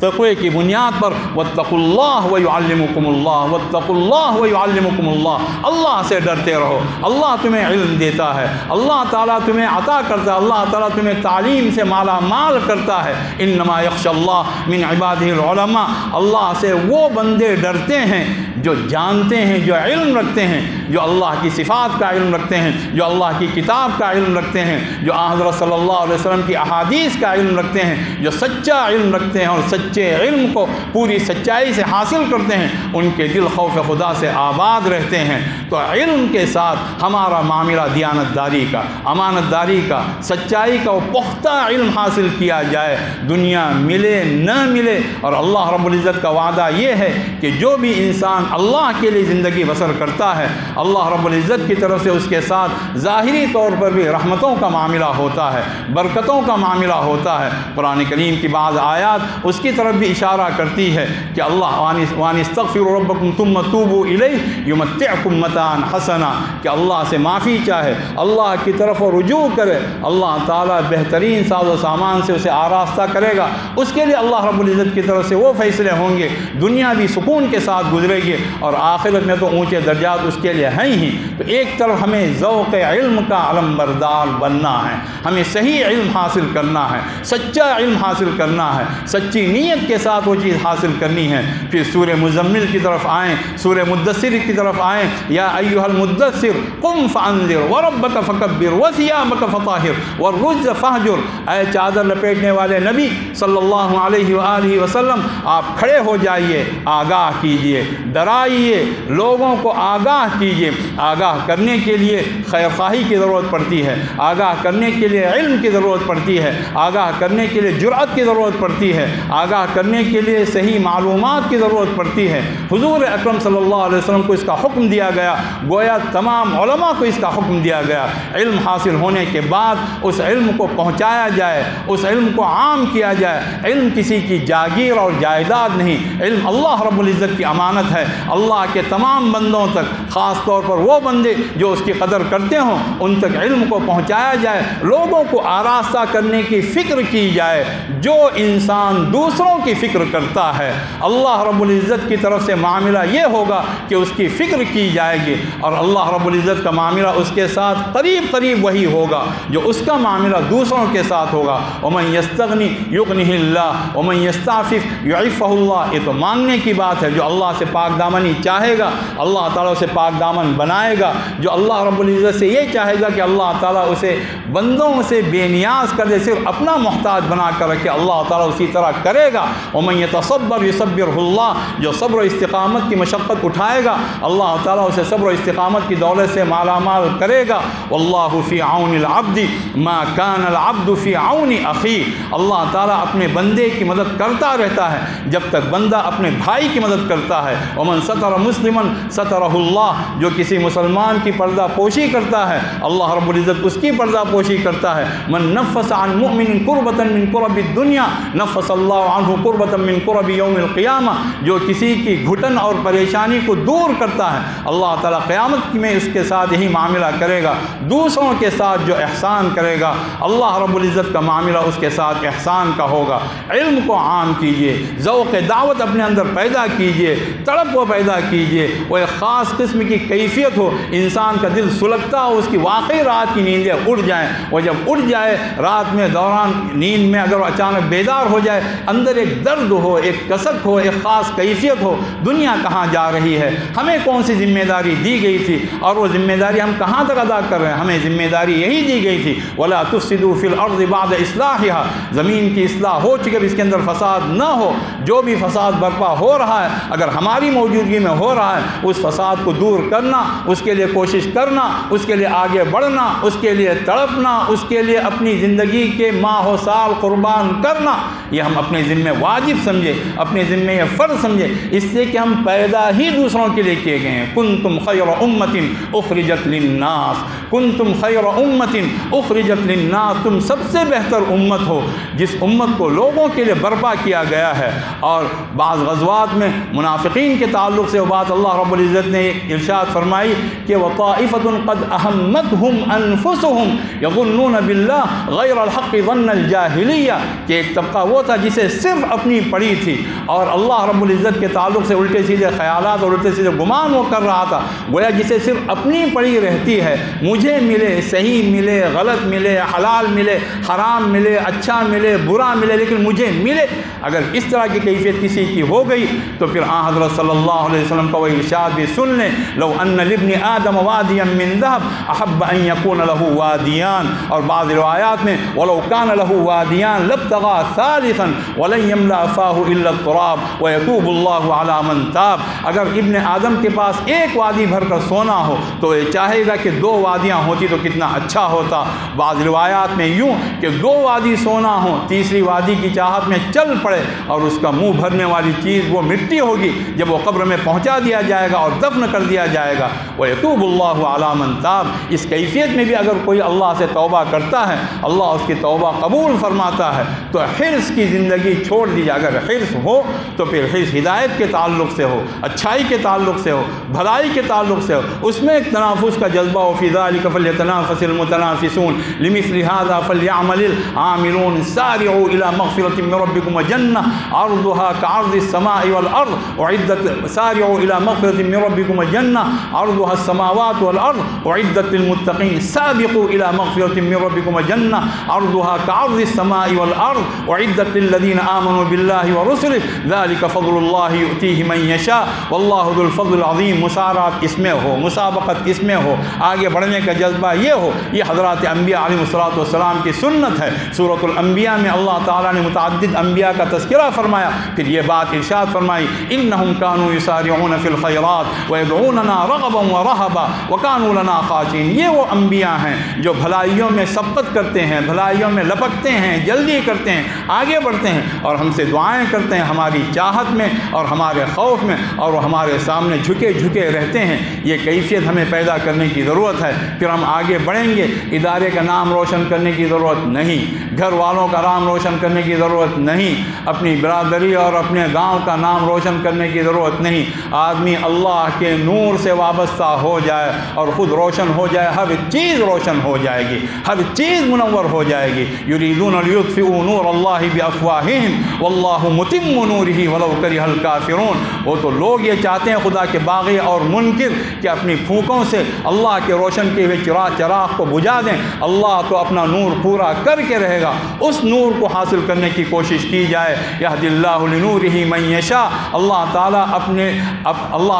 Speaker 1: تقوی کی بنیاد پر۔ واتقوا اللہ ویعلمکم اللہ، واتقوا اللہ ویعلمکم اللہ، اللہ سے ڈرتے رہو، اللہ تمہیں علم دیتا ہے، اللہ تعالیٰ تمہیں عطا کرتا ہے، اللہ تعالیٰ تمہیں تعلیم سے مالا مال کرتا ہے۔ انما یخشی اللہ من عبادہ العلماء، اللہ سے وہ بندے ڈرتے ہیں جو جانتے ہیں، جو علم رکھتے ہیں، جو اللہ کی صفات کا علم رکھتے ہیں، جو اللہ کی کتاب کا علم رکھتے ہیں، جو حضرت صلی اللہ علیہ وسلم کی احادیث کا علم رکھتے ہیں، جو سچا علم رکھتے ہیں اور سچے علم کو پوری سچائی سے حاصل کرتے ہیں، ان کے دل خوف خدا سے آباد رہتے ہیں۔ تو علم کے ساتھ ہمارا معاملہ دیانت داری کا، امانت داری کا، سچائی کا وہ پختہ علم حاصل کیا جائے، دنیا ملے نہ ملے۔ اور اللہ رب العزت کا وعدہ یہ ہے کہ جو بھی انسان اللہ کے لیے زندگی بسر کرتا ہے، اللہ رب العزت کی طرف سے اس کے ساتھ ظاہری طور پر بھی رحمتوں کا معاملہ ہوتا ہے، برکتوں کا معاملہ ہوتا ہے۔ قرآن کریم کی بعض آیات اس کی طرف بھی اشارہ کرتی ہے کہ اللہ وَأَنِ اسْتَغْفِرُوا رَبَّكُمْ ثُمَّ تُوبُوا إِلَيْهِ يُمَتِّعْكُمْ مَتَاعًا حَسَنًا، کہ اللہ سے معافی چاہے، اللہ کی طرف رجوع کرے، اللہ تعالیٰ بہترین ساز و سامان سے اسے آراستہ کرے گا۔ اس کے لیے اللہ رب العزت کی طرف سے وہ فیصلے ہوں گے، دنیا بھی سکون کے ساتھ گزرے گی اور آخرت میں تو اونچے درجات اس کے لیے ہیں ہی۔ تو ایک طرف ہمیں ذوق علم کا علم بردار بننا ہے، ہمیں صحیح علم حاصل کرنا ہے، سچا علم حاصل کرنا ہے، سچی نیت کے ساتھ وہ چیز حاصل کرنی ہے۔ پھر سورہ مزمل کی طرف آئیں، سورہ مدثر کی طرف آئیں، یا ایھا المدثر قم فانذر وربک فکبر وثیابک فطہر والرجز فہجر، اے چادر لپیٹنے والے نبی صلی اللہ علیہ وآلہ وسلم، آپ کھڑے ہو جائیے، آگاہ کیجئے، ڈرائیے، لوگوں کو آگاہ کیجئے۔ آگاہ کرنے کے لیے خیر خواہی کی ضرورت پڑتی ہے، آگاہ کرنے کے لیے علم کی ضرورت پڑتی ہے، آگاہ کرنے کے لیے جرأت کی ضرورت پڑتی ہے، آگاہ کرنے کے لیے صحیح معلومات کی ضرورت پڑتی ہے۔ حضور اکرم صلی اللہ علیہ وسلم کو اس کا حکم دیا گیا، گویا تمام علماء کو اس کا حکم دیا گیا، علم حاصل ہونے کے بعد اس علم کو پہنچایا جائے، اس علم کو عام کیا جائے۔ علم کسی کی جاگیر اور جائیداد نہیں، علم اللہ رب العزت کی امانت ہے، اللہ کے تمام بندوں تک، خاص طور پر وہ بندے جو اس کی قدر کرتے ہوں ان تک علم کو پہنچایا جائے، لوگوں کو آراستہ کرنے کی فکر کی جائے۔ جو انسان دوسروں کی فکر کرتا ہے، اللہ رب العزت کی طرف سے معاملہ یہ ہوگا کہ اس کی فکر کی جائے گی، اور اللہ رب العزت کا معاملہ اس کے ساتھ قریب قریب وہی ہوگا جو اس کا معاملہ دوسروں کے ساتھ ہوگا۔ وَمَن يَسْتَغْنِ يُغْنِهِ اللَّهُ وَمَن يَسْتَعْفِفْ يُعِفَّهُ اللَّهُ، یہ تو مانگنے کی بات ہے۔ جو اللہ سے پاک دامنی چاہے گا اللہ تعالیٰ اسے پاک دامن بنائے گا، جو اللہ رب العزت سے یہ چاہے گا کہ اللہ تعالیٰ اسے بندوں سے بے نیاز کر دے، صرف اپنا محتاج بنا کر رکھے، اللہ تعالیٰ اسی طرح کرے گا۔ وَمَن يَتَصَبَّرْ يُصَبِّرْهُ اللَّهُ، جو صبر و استقامت کی مشقت اٹھائے گا اللہ تعالیٰ اسے صبر و استقامت کی دولت سے مالا مال کرے گا۔ وَاللَّهُ فِي عَوْنِ الْعَبْدِ مَا كَانَ الْعَبْدُ فِي عَوْنِ أَخِيهِ، اللہ تعالیٰ اپنے بندے کی مدد کرتا رہتا ہے جب تک بندہ اپنے بھائی کی مدد کرتا ہے۔ وَمَن سَتَرَ مُسْلِمًا سَتَرَهُ اللَّهُ، جو کسی مسلمان کی پردہ پوشی کرتا ہے اللہ رب العزت اس کی پردہ پوشی کرتا ہے۔ مَن نَفَّسَ عَن مُؤْمِنٍ كُرْبَةً مِّن كُرَبِ الدُّنْيَا نَفَّسَ اللَّهُ عَنْهُ كُرْبَةً مِّن كُرَبِ يَوْمِ الْقِيَامَةِ، جو کسی کی گھٹن اور پریشانی کو دور کرتا ہے اللہ تعالیٰ قیامت میں اس کے ساتھ یہی معاملہ کرے گا۔ دوسروں کے ساتھ جو احسان کرے گا اللہ رب العزت کا معاملہ اس کے ساتھ احسان کا ہوگا۔ علم کو عام کیجئے، ذوق دعوت اپنے اندر پیدا کیجئے، تڑپ کو پیدا کیجئے، وہ ایک خاص قسم کی کیفیت ہو، انسان کا دل سلگتا ہو، اس کی واقعی رات کی نیندیں اڑ جائیں، وہ جب اڑ جائے رات میں دوران نیند میں اگر اچانک بیدار ہو جائے، اندر ایک درد ہو، ایک کسک ہو، ایک خاص کیفیت ہو، دنیا کہاں جا رہی ہے، ہمیں کون سی ذمہ داری دی گئی تھی اور وہ ذمہ داری ہم کہاں تک ادا کر رہے ہیں۔ ہمیں ذمہ داری یہی دی گئی تھی وَلَا تُفْسِدُوا فِي الْأَرْضِ بَعْدَ إِصْلَاحِهَا، زمین کی اصلاح ہو چکی اب اس کے اندر فساد نہ ہو۔ جو بھی فساد برپا ہو رہا ہے اگر ہماری موجودگی میں ہو رہا ہے اس فساد کو دور کرنا، اس کے لیے کوشش کرنا، اس کے لیے آگے بڑھنا، اس کے لیے تڑپنا، اس کے لیے اپنی زندگی کے ماہ و سال قربان کرنا، یہ ہم اپنے ذمہ واجب سمجھے، اپنے ذمہ یہ فرض سمجھے، اس سے کہ ہم پیدا ہی دوسروں کے لیے کیے گئے ہیں۔ کنتم خیر امۃ اخرجت للناس، کنتم خیر امت اخرجت للناس، تم سب سے بہتر امت ہو جس امت کو لوگوں کے لیے برپا کیا گیا ہے۔ اور بعض غزوات میں منافقین کے تعلق سے وہ بات اللہ رب العزت نے ارشاد فرمائی کہ وَطَائِفَةٌ قَدْ أَهَمَّتْهُمْ أَنفُسُهُمْ يَظُنُّونَ بِاللَّهِ غَيْرَ الْحَقِّ ظَنَّ الْجَاهِلِيَّةِ کہ ایک طبقہ وہ تھا جسے صرف اپنی پڑی تھی اور اللہ رب العزت کے تعلق سے الٹے سیدھے خیالات اور الٹے سیدھے گمان وہ کر رہا تھا، گویا جسے صرف اپنی پڑی رہتی ہے، مجھے ملے، صحیح ملے، غلط ملے، حلال ملے، حرام ملے، اچھا ملے، برا ملے، لیکن مجھے ملے۔ اگر اس طرح کی کیفیت کسی کی ہو گئی تو پھر حضرت صلی اللہ علیہ وسلم کا وہ ارشاد بھی سن لیں، لو ان لابن آدم وادیا من ذهب احب ان يكون له وادیان، اور بعض روایات میں ولو كان له وادیان لابتغى ثالثا ولن يملا فاه الا التراب ويتوب الله على من تاب۔ اگر ابن آدم کے پاس ایک وادی بھر کر سونا ہو تو یہ چاہے گا کہ 2 وادیاں ہوتی تو کتنا اچھا ہوتا۔ بعض روایات میں یوں کہ 2 وادی سونا ہو، تیسری وادی کی چاہت میں چل پڑے اور اس کا منہ بھرنے والی چیز وہ مٹی ہوگی، جب وہ قبر میں پہنچا دیا جائے گا اور دفن کر دیا جائے گا۔ وَيَتُوبُ اللَّهُ عَلَى مَن تَابَ، اس کیفیت میں بھی اگر کوئی اللہ سے توبہ کرتا ہے اللہ اس کی توبہ قبول فرماتا ہے۔ تو حرص کی زندگی چھوڑ دیجیے، اگر حرص ہو تو پھر حرص ہدایت کے تعلق سے ہو، اچھائی کے تعلق سے ہو، بھلائی کے تعلق سے ہو، اس میں ایک تنافس کا جذبہ ہو۔ فِي ذَلِكَ فَلْيَتَنَافَسِ الْمُتَنَافِسُونَ لِمِثْلِ هَذَا فَلْيَعْمَلِ الْعَامِلُونَ سَارِعُوا إِلَى مَغْفِرَةٍ مِّن رَّبِّكُمْ وَجَنَّةٍ عرضها كعرض السماء والأرض أعدت سارعوا إلى مغفرة من ربكم وجنة عرضها السماوات والأرض أعدت للمتقين سابقوا إلى مغفرة من ربكم وجنة عرضها كعرض السماء والأرض أعدت للذين آمنوا بالله ورسله ذلك فضل الله يؤتيه من يشاء والله ذو الفضل العظيم۔ مسارعت اس میں ہو، مسابقت اس میں ہو، آگے بڑھنے کا جذبہ یہ ہو، یہ حضرات انبیاء علیہ الصلوۃ والسلام کی سنت ہے۔ سورۃ الانبیاء میں اللہ تعالیٰ نے متعدد انبیاء کا تذکرہ فرمایا، پھر یہ بات ارشاد فرمائی انہم کانوا یسارعون فی الخیرات ویدعوننا رغبا ورہبا وکانوا لنا خاشعین۔ یہ وہ انبیاء ہیں جو بھلائیوں میں سبقت کرتے ہیں، بھلائیوں میں لپکتے ہیں، جلدی کرتے ہیں، آگے بڑھتے ہیں اور ہم سے دعائیں کرتے ہیں ہماری چاہت میں اور ہمارے خوف میں، اور وہ ہمارے سامنے جھکے جھکے رہتے ہیں۔ یہ کیفیت ہمیں پیدا کرنے کی ضرورت ہے، پھر ہم آگے بڑھیں گے۔ ادارے کا نام روشن کرنے کی ضرورت نہیں، گھر والوں کا نام روشن کرنے کی ضرورت نہیں، اپنی برادری اور اپنے گاؤں کا نام روشن کرنے کی ضرورت نہیں۔ آدمی اللہ کے نور سے وابستہ ہو جائے اور خود روشن ہو جائے، ہر چیز روشن ہو جائے گی، ہر چیز منور ہو جائے گی۔ یریدون لیطفئوا نور اللہ بافواہہم واللہ متم نورہ ولو کرہ الکافرون۔ وہ تو لوگ یہ چاہتے ہیں خدا کے باغی اور منکر کہ اپنی پھونکوں سے اللہ کے روشن کیے ہوئے چراغ کو بجھا دیں، اللہ تو اپنا نور پورا کر کے رہے گا۔ اس نور کو حاصل کرنے کی کوشش کی جائے۔ یہدی اللہ لنورہ من یشاء، اللہ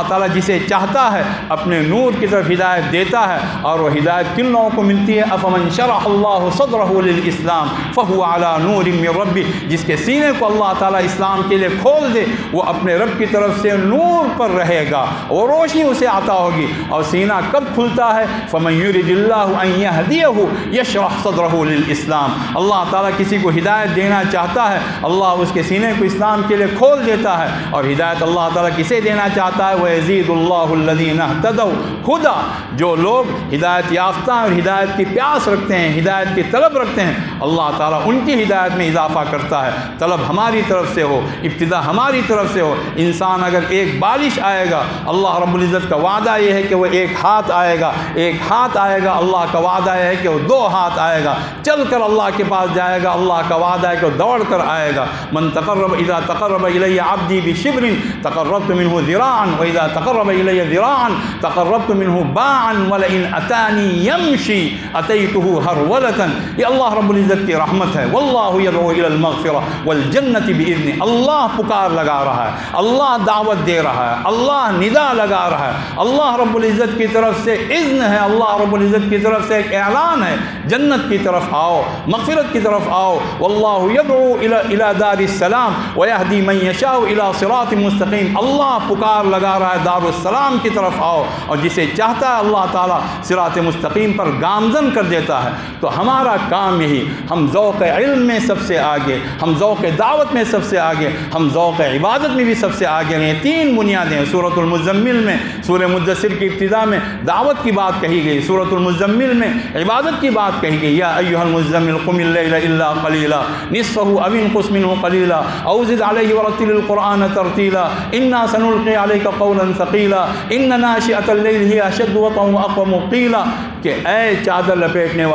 Speaker 1: تعالیٰ جسے چاہتا ہے اپنے نور کی طرف ہدایت دیتا ہے، اور وہ ہدایت کن لوگوں کو ملتی ہے؟ افمن شرح اللہ صدرہ للاسلام فہو علی نور من ربہ، جس کے سینے کو اللہ تعالیٰ اسلام کے لیے کھول دے وہ اپنے رب کی طرف سے نور پر رہے گا، وہ روشنی اسے عطا ہوگی۔ اور سینہ کب کھلتا ہے؟ فمن یرد اللہ ان یہدیہ یشرح صدرہ للاسلام، اللہ تعالیٰ کسی کو ہدایت دینا چاہتا ہے اللہ اس کے سینے کو اسلام کے لیے کھول دیتا ہے۔ اور ہدایت اللہ تعالیٰ کسے دینا چاہتا ہے؟ وَيَزِيدُ اللَّهُ الَّذِينَ اهْتَدَوْا هُدًى، جو لوگ ہدایت یافتہ ہیں اور ہدایت کی پیاس رکھتے ہیں، ہدایت کی طلب رکھتے ہیں، اللہ تعالیٰ ان کی ہدایت میں اضافہ کرتا ہے۔ طلب ہماری طرف سے ہو، ابتدا ہماری طرف سے ہو۔ انسان اگر ایک بارش آئے گا، اللہ رب العزت کا وعدہ یہ ہے کہ وہ ایک ہاتھ آئے گا، ایک ہاتھ آئے گا، اللہ کا وعدہ یہ ہے کہ وہ 2 ہاتھ آئے گا، چل کر اللہ کے پاس جائے گا، اللہ کا وعدہ ہے کہ وہ دوڑ کر آئے گا۔ من تقرب اذا تقرب الی عبدی بشبر تقربت منه ذراعا واذا تقرب الی ذراعا تقربت منه باعا ولئن اتانی یمشی اتیته ہرولۃ۔ یہ اللہ رب العزت کی رحمت ہے۔ واللہ یدعو الی المغفرہ والجنۃ باذنہ، اللہ پکار لگا رہا ہے، اللہ دعوت دے رہا ہے، اللہ ندا لگا رہا ہے، اللہ رب العزت کی طرف سے اذن ہے، اللہ رب العزت کی طرف سے ایک اعلان ہے، جنت کی طرف آؤ، مغفرت کی طرف آؤ۔ واللہ یدعو الی دار السلام ویہدی من یشاء الی صراط مستقیم، اللہ پکار لگا رہا ہے دار السلام کی طرف آؤ، اور جسے چاہتا ہے اللہ تعالیٰ صراط مستقیم پر گامزن کر دیتا ہے۔ تو ہمارا کام یہی، ہم ذوق علم میں سب سے آگے، ہم ذوق دعوت میں سب سے آگے، ہم ذوق عبادت میں بھی سب سے آگے رہیں۔ 3 بنیادیں ہیں۔ سورۃ المزمل میں، سورہ مدثر کی ابتدا میں دعوت کی بات کہی گئی، گئی۔ سورۃ المزمل میں عبادت کی بات کہی گئی، یا ایھا المزمل قم اللیل الا قلیلا نصفہ او انقص منہ قلیلا او زد علیہ ورتل القرآن ترتیلا انا سنلقی علیک قولا ثقیلا ان ناشئۃ اللیل ہی اشد وطئا واقوم قیلا، کہ اے چادر لپیٹنے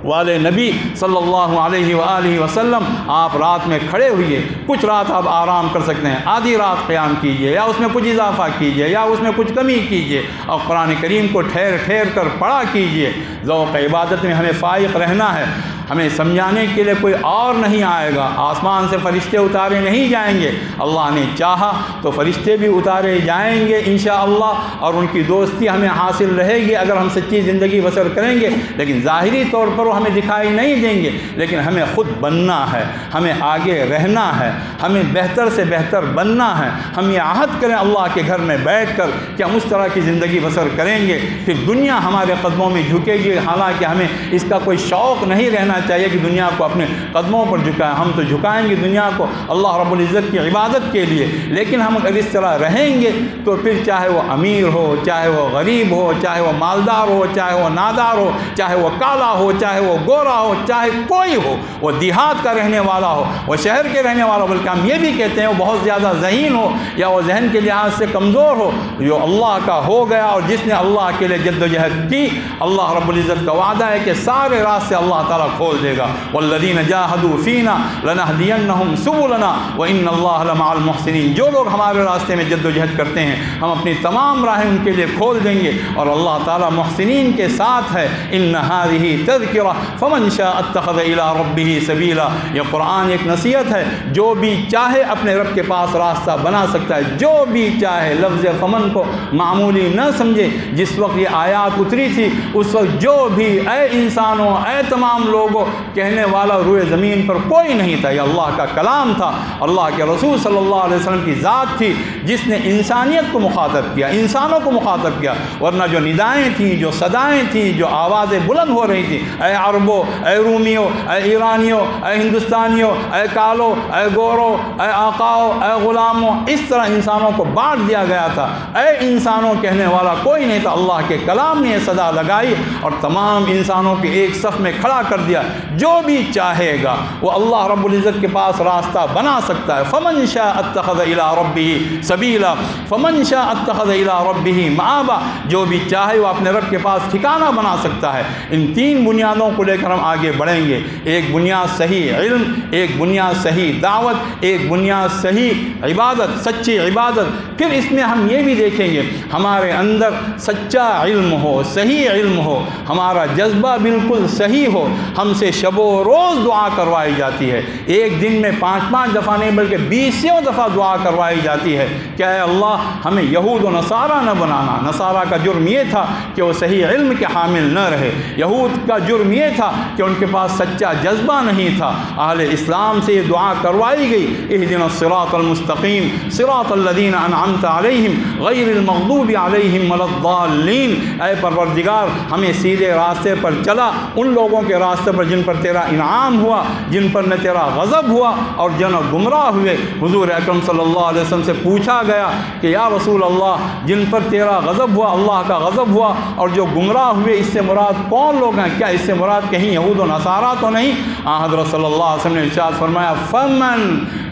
Speaker 1: والے نبی صلی اللہ علیہ وآلہ وسلم، آپ رات میں کھڑے ہوئیے، کچھ رات آپ آرام کر سکتے ہیں، آدھی رات قیام کیجئے یا اس میں کچھ اضافہ کیجئے یا اس میں کچھ کمی کیجئے، اور قرآن کریم کو ٹھہر ٹھہر کر پڑھا کیجئے۔ ذوق عبادت میں ہمیں فائق رہنا ہے، ہمیں سمجھانے کے لیے کوئی اور نہیں آئے گا، آسمان سے فرشتے اتارے نہیں جائیں گے، اللہ نے چاہا تو فرشتے بھی اتارے جائیں گے انشاءاللہ، اور ان کی دوستی ہمیں حاصل رہے گی اگر ہم سچی زندگی بسر کریں گے، لیکن ظاہری طور پر وہ ہمیں دکھائی نہیں دیں گے، لیکن ہمیں خود بننا ہے، ہمیں آگے رہنا ہے، ہمیں بہتر سے بہتر بننا ہے۔ ہم یہ عہد کریں اللہ کے گھر میں بیٹھ کر کہ ہم اس طرح کی زندگی بسر کریں گے، پھر دنیا ہمارے قدموں میں جھکے گی، حالانکہ ہمیں اس کا کوئی شوق نہیں رہنا چاہیے کہ دنیا کو اپنے قدموں پر جھکائیں، ہم تو جھکائیں گے دنیا کو اللہ رب العزت کی عبادت کے لیے، لیکن ہم اگر اس طرح رہیں گے تو پھر چاہے وہ امیر ہو، چاہے وہ غریب ہو، چاہے وہ مالدار ہو، چاہے وہ نادار ہو، چاہے وہ کالا ہو، چاہے وہ گورا ہو، چاہے کوئی ہو، وہ دیہات کا رہنے والا ہو، وہ شہر کے رہنے والا ہو، بلکہ ہم یہ بھی کہتے ہیں وہ بہت زیادہ ذہین ہو یا وہ ذہن کے لحاظ سے کمزور ہو، جو اللہ کا ہو گیا اور جس نے اللہ کے لیے جد و جہد کی، اللہ رب العزت کا وعدہ ہے کہ سارے راستے اللہ تعالیٰ کھول دے گا۔ والذین جاہدوا فینا لنہدینہم سبلنا وان اللہ لمع المحسنین، جو لوگ ہمارے راستے میں جد و جہد کرتے ہیں ہم اپنی تمام راہیں ان کے لیے کھول دیں گے، اور اللہ تعالیٰ محسنین کے ساتھ ہے۔ ان ہذہ تذکرہ فمن شاء اتخذ الی ربہ سبیلا، یہ قرآن ایک نصیحت ہے، جو بھی چاہے اپنے رب کے پاس راستہ بنا سکتا ہے، جو بھی چاہے۔ لفظ فمن کو معمولی نہ سمجھے، جس وقت یہ آیات اتری تھی اس وقت جو بھی اے انسانوں، اے تمام لوگوں کہنے والا روئے زمین پر کوئی نہیں تھا، یہ اللہ کا کلام تھا، اللہ کے رسول صلی اللہ علیہ وسلم کی ذات تھی جس نے انسانیت کو مخاطب کیا، انسانوں کو مخاطب کیا، ورنہ جو ندائیں تھیں، جو صدائیں تھیں، جو آوازیں بلند ہو رہی تھیں، اے عربوں، اے رومیوں، اے ایرانیوں، اے ہندوستانیوں، اے کالو، اے گورو، اے آقاؤ، اے غلاموں، اس طرح انسانوں کو بانٹ دیا گیا تھا، اے انسانوں کہنے والا کوئی نہیں تھا۔ اللہ کے کلام نے یہ صدا لگائی اور تمام انسانوں کے ایک صف میں کھڑا کر دیا، جو بھی چاہے گا وہ اللہ رب العزت کے پاس راستہ بنا سکتا ہے۔ فمن شاء اتخذ الی ربہ سبیلا فمن شاء اتخذ الی ربہ مآبا، جو بھی چاہے وہ اپنے رب کے پاس ٹھکانہ بنا سکتا ہے۔ ان تین بنیادوں کو لے کر ہم آگے بڑھیں گے، ایک بنیاد صحیح علم، ایک بنیاد صحیح دعوت، ایک بنیاد صحیح عبادت، سچی عبادت۔ پھر اس میں ہم یہ بھی دیکھیں گے ہمارے اندر سچا علم ہو، صحیح علم ہو، ہمارا جذبہ بالکل صحیح ہو، ہم سے شب و روز دعا کروائی جاتی ہے، ایک دن میں 5 دفعہ نہیں بلکہ 20 دفعہ دعا کروائی جاتی ہے کہ اے اللہ ہمیں یہود و نصارہ نہ بنانا۔ نصارہ کا جرم یہ تھا کہ وہ صحیح علم کے حامل نہ رہے، یہود کا جرم یہ تھا کہ ان کے پاس سچا جذبہ نہیں تھا۔ اہل اسلام سے یہ دعا کروائی گئی، اہدنا الصراط المستقیم صراط الذین انعمت علیہم غیر المغضوب علیہم ولا الضالین، اے پروردگار ہمیں سیدھے راستے پر چلا، ان لوگوں کے راستے پر جن پر تیرا انعام ہوا، جن پر نہ تیرا غضب ہوا اور جن گمراہ ہوئے۔ حضور اکرم صلی اللہ علیہ وسلم سے پوچھا گیا کہ یا رسول اللہ جن پر تیرا غضب ہوا، اللہ کا غضب ہوا، اور جو گمراہ ہوئے اس سے مراد کون لوگ ہیں؟ کیا اس سے مراد کہیں یہود و نصارہ تو نہیں؟ حضرت صلی اللہ علیہ وسلم نے ارشاد فرمایا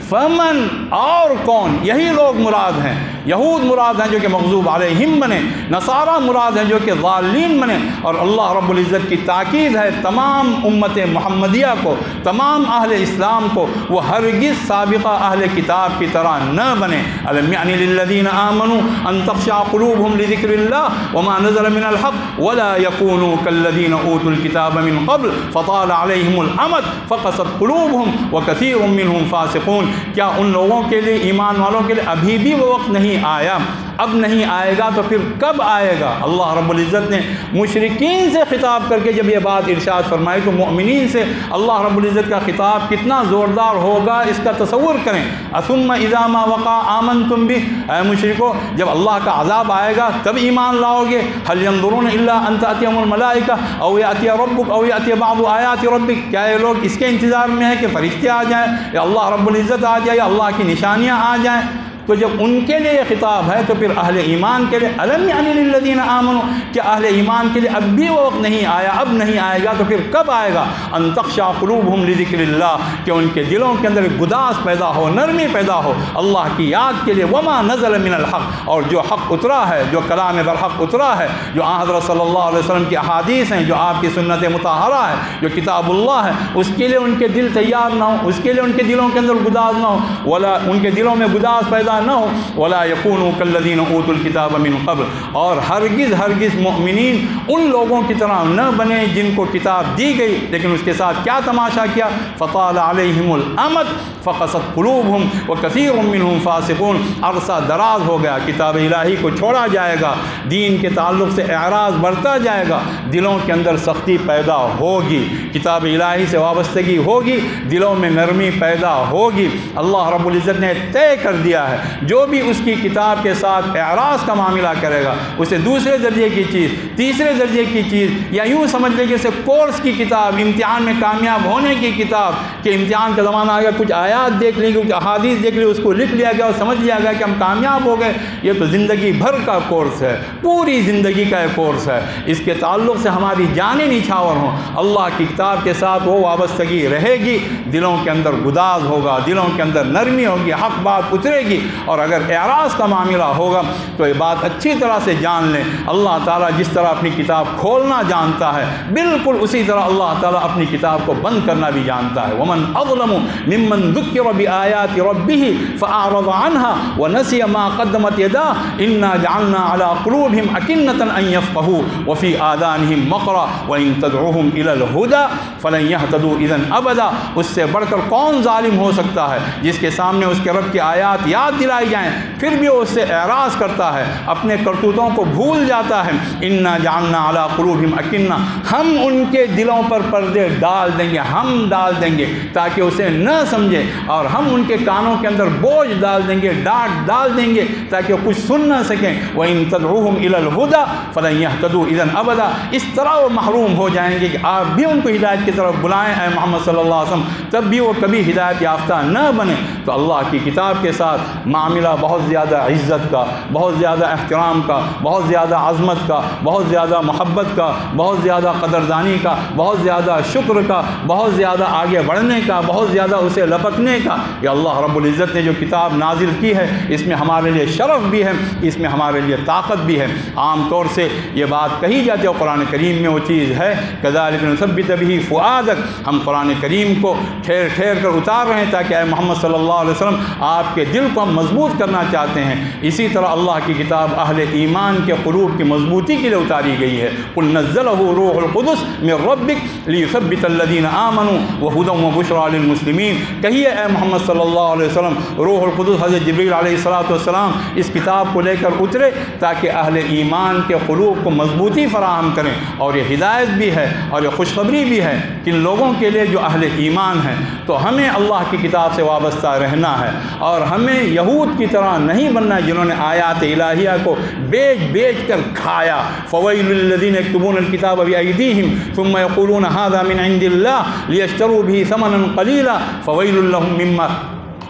Speaker 1: فمن اور کون، یہی لوگ مراد ہیں، یہود مراد ہیں جو کہ مغضوب علیہم بنے، نصارہ مراد ہیں جو کہ ضالین بنے۔ اور اللہ رب العزت کی تاکید ہے تمام امت محمدیہ کو، تمام اہل اسلام کو، وہ ہرگز سابقہ اہل کتاب کی طرح نہ بنے۔ الم یعن للذین آمنوا ان تخشع قلوبهم لذکر اللہ وما نزل من الحق ولا يكونوا كالذین اوتوا الکتاب من قبل فطال علیہم الامد فقست قلوبهم وکثیر منهم فاسقون، کیا ان لوگوں کے لیے، ایمان والوں کے لیے ابھی بھی وہ وقت نہیں آیا؟ اب نہیں آئے گا تو پھر کب آئے گا؟ اللہ رب العزت نے مشرکین سے خطاب کر کے جب یہ بات ارشاد فرمائی تو مؤمنین سے اللہ رب العزت کا خطاب کتنا زوردار ہوگا اس کا تصور کریں۔ ثم اذا ما وقع آمنتم به، اے مشرکو جب اللہ کا عذاب آئے گا تب ایمان لاؤ گے؟ هل ينظرون الا ان تأتيهم الملائکہ او یأتی ربک او یأتی بعض آیات ربک، کیا یہ لوگ اس کے انتظار میں ہیں کہ فرشتے آ جائیں یا اللہ رب العزت آ جائے یا اللہ کی نشانیاں آ جائیں؟ تو جب ان کے لیے یہ خطاب ہے تو پھر اہل ایمان کے لیے الم یعن للذین آمنوا، کہ اہل ایمان کے لیے اب بھی وہ وقت نہیں آیا، اب نہیں آئے گا تو پھر کب آئے گا؟ ان تخشع قلوبہم لذکر اللہ، کہ ان کے دلوں کے اندر گداز پیدا ہو، نرمی پیدا ہو اللہ کی یاد کے لیے، وما نزل من الحق، اور جو حق اترا ہے، جو کلام برحق اترا ہے، جو حضرت صلی اللہ علیہ وسلم کی احادیث ہیں، جو آپ کی سنت مطہرہ ہے، جو کتاب اللہ ہے، اس کے لیے ان کے دل تیار نہ ہو، اس کے لیے ان کے دلوں کے اندر گداز نہ ہو، ولا ان کے دلوں میں گداز پیدا نہ ہو، ولا یکونوا کالذین اوتوا الکتاب من قبل، اور ہرگز ہرگز مؤمنین ان لوگوں کی طرح نہ بنے جن کو کتاب دی گئی لیکن اس کے ساتھ کیا تماشا کیا؟ فطال علیہم الامد فقست قلوبہم وکثیر منہم فاسقون، عرصہ دراز ہو گیا، کتاب الہی کو چھوڑا جائے گا، دین کے تعلق سے اعراض بڑھتا جائے گا، دلوں کے اندر سختی پیدا ہوگی، کتاب الہی سے وابستگی ہوگی، دلوں میں نرمی پیدا ہوگی۔ اللہ رب العزت نے طے کر دیا ہے جو بھی اس کی کتاب کے ساتھ اعراض کا معاملہ کرے گا اسے دوسرے درجے کی چیز، تیسرے درجے کی چیز، یا یوں سمجھ لیں کہ اسے کورس کی کتاب، امتحان میں کامیاب ہونے کی کتاب، کہ امتحان کا زمانہ آ گیا، کچھ آیات دیکھ لی، کچھ احادیث دیکھ لی، اس کو لکھ لیا گیا اور سمجھ لیا گیا کہ ہم کامیاب ہو گئے۔ یہ تو زندگی بھر کا کورس ہے، پوری زندگی کا ایک کورس ہے، اس کے تعلق سے ہماری جانیں نچھاور ہوں، اللہ کی کتاب کے ساتھ وہ وابستگی رہے گی، دلوں کے اندر گداز ہوگا، دلوں کے اندر نرمی ہوگی، حق بات اترے گی، اور اگر اعراض کا معاملہ ہوگا تو یہ بات اچھی طرح سے جان لیں، اللہ تعالیٰ جس طرح اپنی کتاب کھولنا جانتا ہے بالکل اسی طرح اللہ تعالیٰ اپنی کتاب کو بند کرنا بھی جانتا ہے۔ ومن اظلم ممن ذکر بآیات ربہ فاعرض عنہا ونسی ما قدمت یداہ انا جعلنا علی قلوبہم اکنۃ ان یفقہوا وفی آذانہم وقرا وان تدعوہم الی الہدی فلن یہتدوا اذا ابدا۔ اس سے بڑھ کر کون ظالم ہو سکتا ہے جس کے سامنے اس کے رب کی آیات یاد دلائی جائیں پھر بھی وہ اس سے اعراض کرتا ہے، اپنے کرتوتوں کو بھول جاتا ہے۔ انا جعلنا علی قلوبہم اکنۃ، ہم ان کے دلوں پر پردے ڈال دیں گے، ہم ڈال دیں گے تاکہ اسے نہ سمجھے، اور ہم ان کے کانوں کے اندر بوجھ ڈال دیں گے، ڈانٹ ڈال دیں گے تاکہ وہ کچھ سن نہ سکیں۔ وَإِن تَدْعُوهُمْ إِلَى الْهُدَى فَلَن يَهْتَدُوا إِذًا أَبَدًا، اس طرح وہ محروم ہو جائیں گے کہ آپ بھی ان کو ہدایت کی طرف بلائیں اے محمد صلی اللہ علیہ وسلم، تب بھی وہ کبھی ہدایت یافتہ نہ بنے۔ تو اللہ کی کتاب کے ساتھ معاملہ بہت زیادہ عزت کا، بہت زیادہ احترام کا، بہت زیادہ عظمت کا، بہت زیادہ محبت کا، بہت زیادہ قدردانی کا، بہت زیادہ شکر کا، بہت زیادہ آگے بڑھنے کا، بہت زیادہ اسے لپکنے کا۔ یہ اللہ رب العزت نے جو کتاب نازل کی ہے اس میں ہمارے لیے شرف بھی ہے، اس میں ہمارے لیے طاقت بھی ہے۔ عام طور سے یہ بات کہی جاتی ہے قرآن کریم میں وہ چیز ہے کذالک نثبت بہ فؤادک، ہم قرآن کریم کو ٹھہر ٹھہر کر اتار رہے ہیں تاکہ اے محمد صلی اللہ علیہ وسلم آپ کے دل کو ہم مضبوط کرنا چاہتے ہیں۔ اسی طرح اللہ کی کتاب اہل ایمان کے قلوب کی مضبوطی کے لیے اتاری گئی ہے۔ قل نزلہ روح القدس من ربک لیثبت الذین آمنوا وہدی وبشری للمسلمین، کہیے اے محمد صلی اللہ علیہ وسلم روح القدس حضرت جبریل علیہ السلام اس کتاب کو لے کر اترے تاکہ اہل ایمان کے قلوب کو مضبوطی فراہم کریں، اور یہ ہدایت بھی ہے اور یہ خوشخبری بھی ہے کن لوگوں کے لیے جو اہل ایمان ہیں۔ تو ہمیں اللہ کی کتاب سے وابستہ رہنا ہے اور ہمیں یہود کی طرح نہیں بننا ہے جنہوں نے آیات الہیہ کو بیچ بیچ کر کھایا۔ فویل للذین یکتبون الکتاب بایدیہم ثم یقولون ھذا من عند اللہ لیشتروا بہ ثمنا قلیلا فویل لہم مما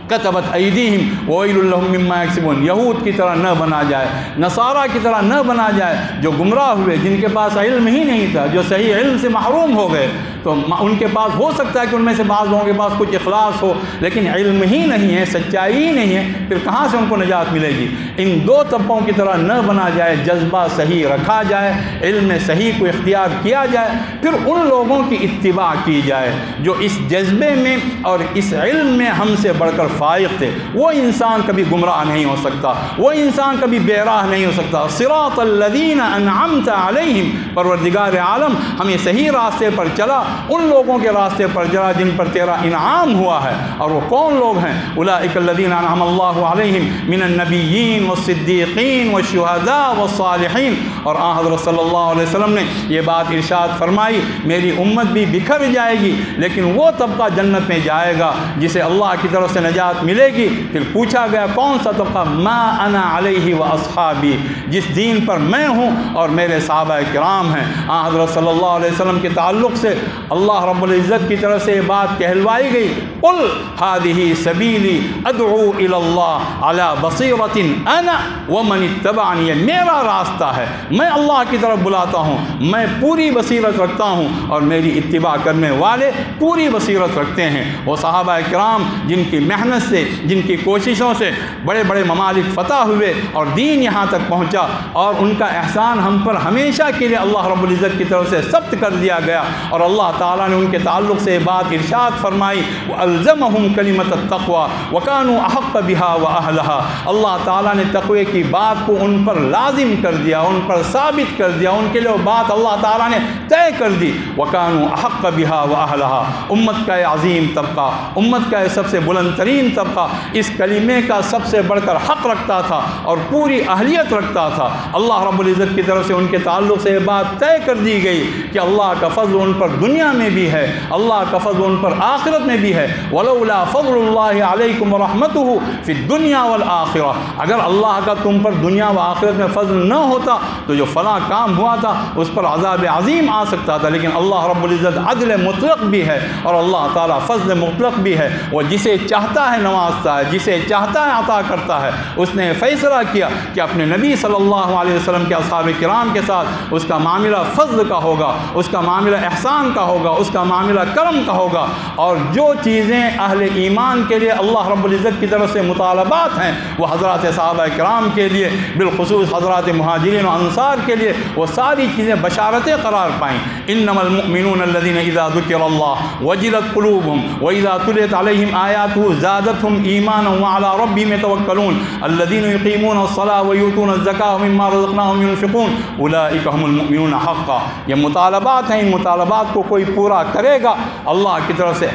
Speaker 1: کتبت ایدیہم وویل لہم مما یکسبون۔ یہود کی طرح نہ بنا جائے، نصارہ کی طرح نہ بنا جائے جو گمراہ ہوئے، جن کے پاس علم ہی نہیں تھا، جو صحیح علم سے محروم ہو گئے۔ تو ان کے پاس ہو سکتا ہے کہ ان میں سے بعض لوگوں کے پاس کچھ اخلاص ہو لیکن علم ہی نہیں ہے، سچائی ہی نہیں ہے، پھر کہاں سے ان کو نجات ملے گی؟ ان دو طبقوں کی طرح نہ بنا جائے، جذبہ صحیح رکھا جائے، علم صحیح کو اختیار کیا جائے، پھر ان لوگوں کی اتباع کی جائے جو اس جذبے میں اور اس علم میں ہم سے بڑھ کر فائق تھے۔ وہ انسان کبھی گمراہ نہیں ہو سکتا، وہ انسان کبھی بے راہ نہیں ہو سکتا۔ صراط الذین انعمت علیہم، پروردگار عالم ہمیں صحیح راستے پر چلا، ان لوگوں کے راستے پر چلا جن پر تیرا انعام ہوا ہے۔ اور وہ کون لوگ ہیں؟ اولئک الذین انعم اللہ علیہم من النبیین والصدیقین والشہداء والصالحین۔ اور آن حضرت صلی اللہ علیہ وسلم نے یہ بات ارشاد فرمائی، میری امت بھی بکھر جائے گی لیکن وہ طبقہ جنت میں جائے گا جسے اللہ کی طرف سے نجات ملے گی۔ پھر پوچھا گیا کون سا طبقہ؟ ما انا علیہ واصحابی، جس دین پر میں ہوں اور میرے صحابہ کرام ہیں۔ آن حضرت صلی اللہ علیہ وسلم کے تعلق سے اللہ رب العزت کی طرف سے یہ بات کہلوائی گئی قل هذه سبیلی ادعو الی اللہ علی بصیرۃ انا ومن اتبعنی، یہ میرا راستہ ہے، میں اللہ کی طرف بلاتا ہوں، میں پوری بصیرت رکھتا ہوں اور میری اتباع کرنے والے پوری بصیرت رکھتے ہیں۔ وہ صحابہ کرام جن کی محنت سے، جن کی کوششوں سے بڑے بڑے ممالک فتح ہوئے اور دین یہاں تک پہنچا، اور ان کا احسان ہم پر ہمیشہ کے لیے اللہ رب العزت کی طرف سے ثبت کر دیا گیا، اور اللہ تعالیٰ نے ان کے تعلق سے بات ارشاد فرمائی وَأَلْزَمَهُمْ كَلِمَةَ التَّقْوَى وَكَانُوا أَحَقَّ بِهَا وَأَهْلَهَا، اللہ تعالیٰ نے تقوی کی بات کو ان پر لازم کر دیا، ان پر ثابت کر دیا، ان کے لیے وہ بات اللہ تعالیٰ نے طے کر دی۔ وَكَانُوا أَحَقَّ بِهَا وَأَهْلَهَا، امت کا یہ عظیم طبقہ، امت کا یہ سب سے بلند ترین طبقہ اس کلمے کا سب سے بڑھ کر حق رکھتا تھا اور پوری اہلیت رکھتا تھا۔ اللہ رب العزت کی طرف سے ان کے تعلق سے یہ بات طے کر دی گئی کہ اللہ کا فضل ان پر دنیا میں بھی ہے، اللہ کا فضل ان پر آخرت میں بھی ہے۔ وَلَوْلَا فَضْلُ اللَّهِ عَلَيْكُمْ وَرَحْمَتُهُ فِي الدُّنْيَا وَالْآخِرَةِ، اگر اللہ کا تم پر دنیا و آخرت میں فضل نہ ہوتا تو جو فلاں کام ہوا تھا اس پر عذاب عظیم آ سکتا تھا، لیکن اللہ رب العزت عدل مطلق بھی ہے اور اللہ تعالیٰ فضل مطلق بھی ہے، وہ جسے چاہتا ہے نوازتا ہے، جسے چاہتا ہے عطا کرتا ہے۔ اس نے فیصلہ کیا کہ اپنے نبی صلی اللہ علیہ وسلم کے اصحاب کرام کے ساتھ اس کا معاملہ فضل کا ہوگا، اس کا معاملہ احسان کا ہوگا، اس کا معاملہ کرم کا ہوگا، اور جو چیزیں اہل ایمان کے لیے اللہ رب العزت کی طرف سے مطالبات ہیں وہ حضرات صحابہ کرام کے لیے، بالخصوص حضرات مہاجرین و انصار کے لیے وہ ساری چیزیں بشارتیں قرار پائیں۔ انما المؤمنون الذين اذا ذكر الله وجلت قلوبهم واذا تليت عليهم آياته زادتهم ایمانا وعلى ربهم يتوکلون الذين يقيمون الصلاة ويؤتون الزكاة ومما رزقناهم ينفقون اولئك هم المؤمنون حقا۔ یہ مطالبات ہیں، ان مطالبات کو کوئی پورا کرے گا، اللہ کی طرف سے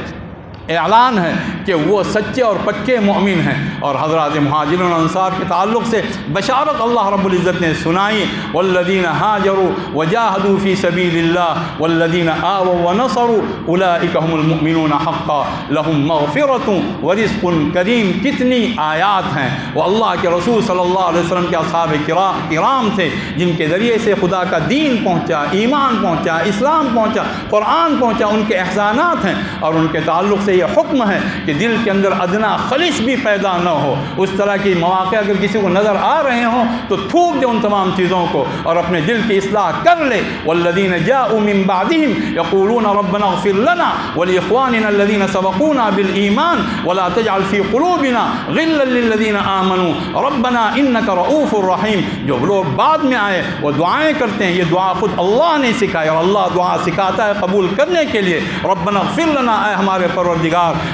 Speaker 1: اعلان ہے کہ وہ سچے اور پکے مومن ہیں۔ اور حضرات مہاجرین و انصار کے تعلق سے بشارت اللہ رب العزت نے سنائی، والذین ہاجروا وجاہدوا فی سبیل اللہ والذین آووا ونصروا اولئک هم المؤمنون حقا لهم مغفرۃ ورزق کریم۔ کتنی آیات ہیں، وہ اللہ کے رسول صلی اللہ علیہ وسلم کے اصحاب کرام تھے جن کے ذریعے سے خدا کا دین پہنچا، ایمان پہنچا، اسلام پہنچا، قرآن پہنچا، ان کے احسانات ہیں، اور ان کے تعلق سے یہ حکم ہے کہ دل کے اندر ادنا خلش بھی پیدا نہ ہو۔ اس طرح کی مواقع اگر کسی کو نظر آ رہے ہوں تو تھوک دے ان تمام چیزوں کو اور اپنے دل کی اصلاح کر لے۔ والذین جاءوا من بعدهم یقولون ربنا اغفر لنا ولاخواننا الذین سبقونا بالایمان ولا تجعل في قلوبنا غلا للذین آمنوا ربنا انک رؤوف رحیم۔ جو لوگ بعد میں آئے وہ دعائیں کرتے ہیں، یہ دعا خود اللہ نے سکھائی، اور اللہ دعا سکھاتا ہے قبول کرنے کے لیے۔ ربنا اغفر لنا، اے ہمارے پروردگار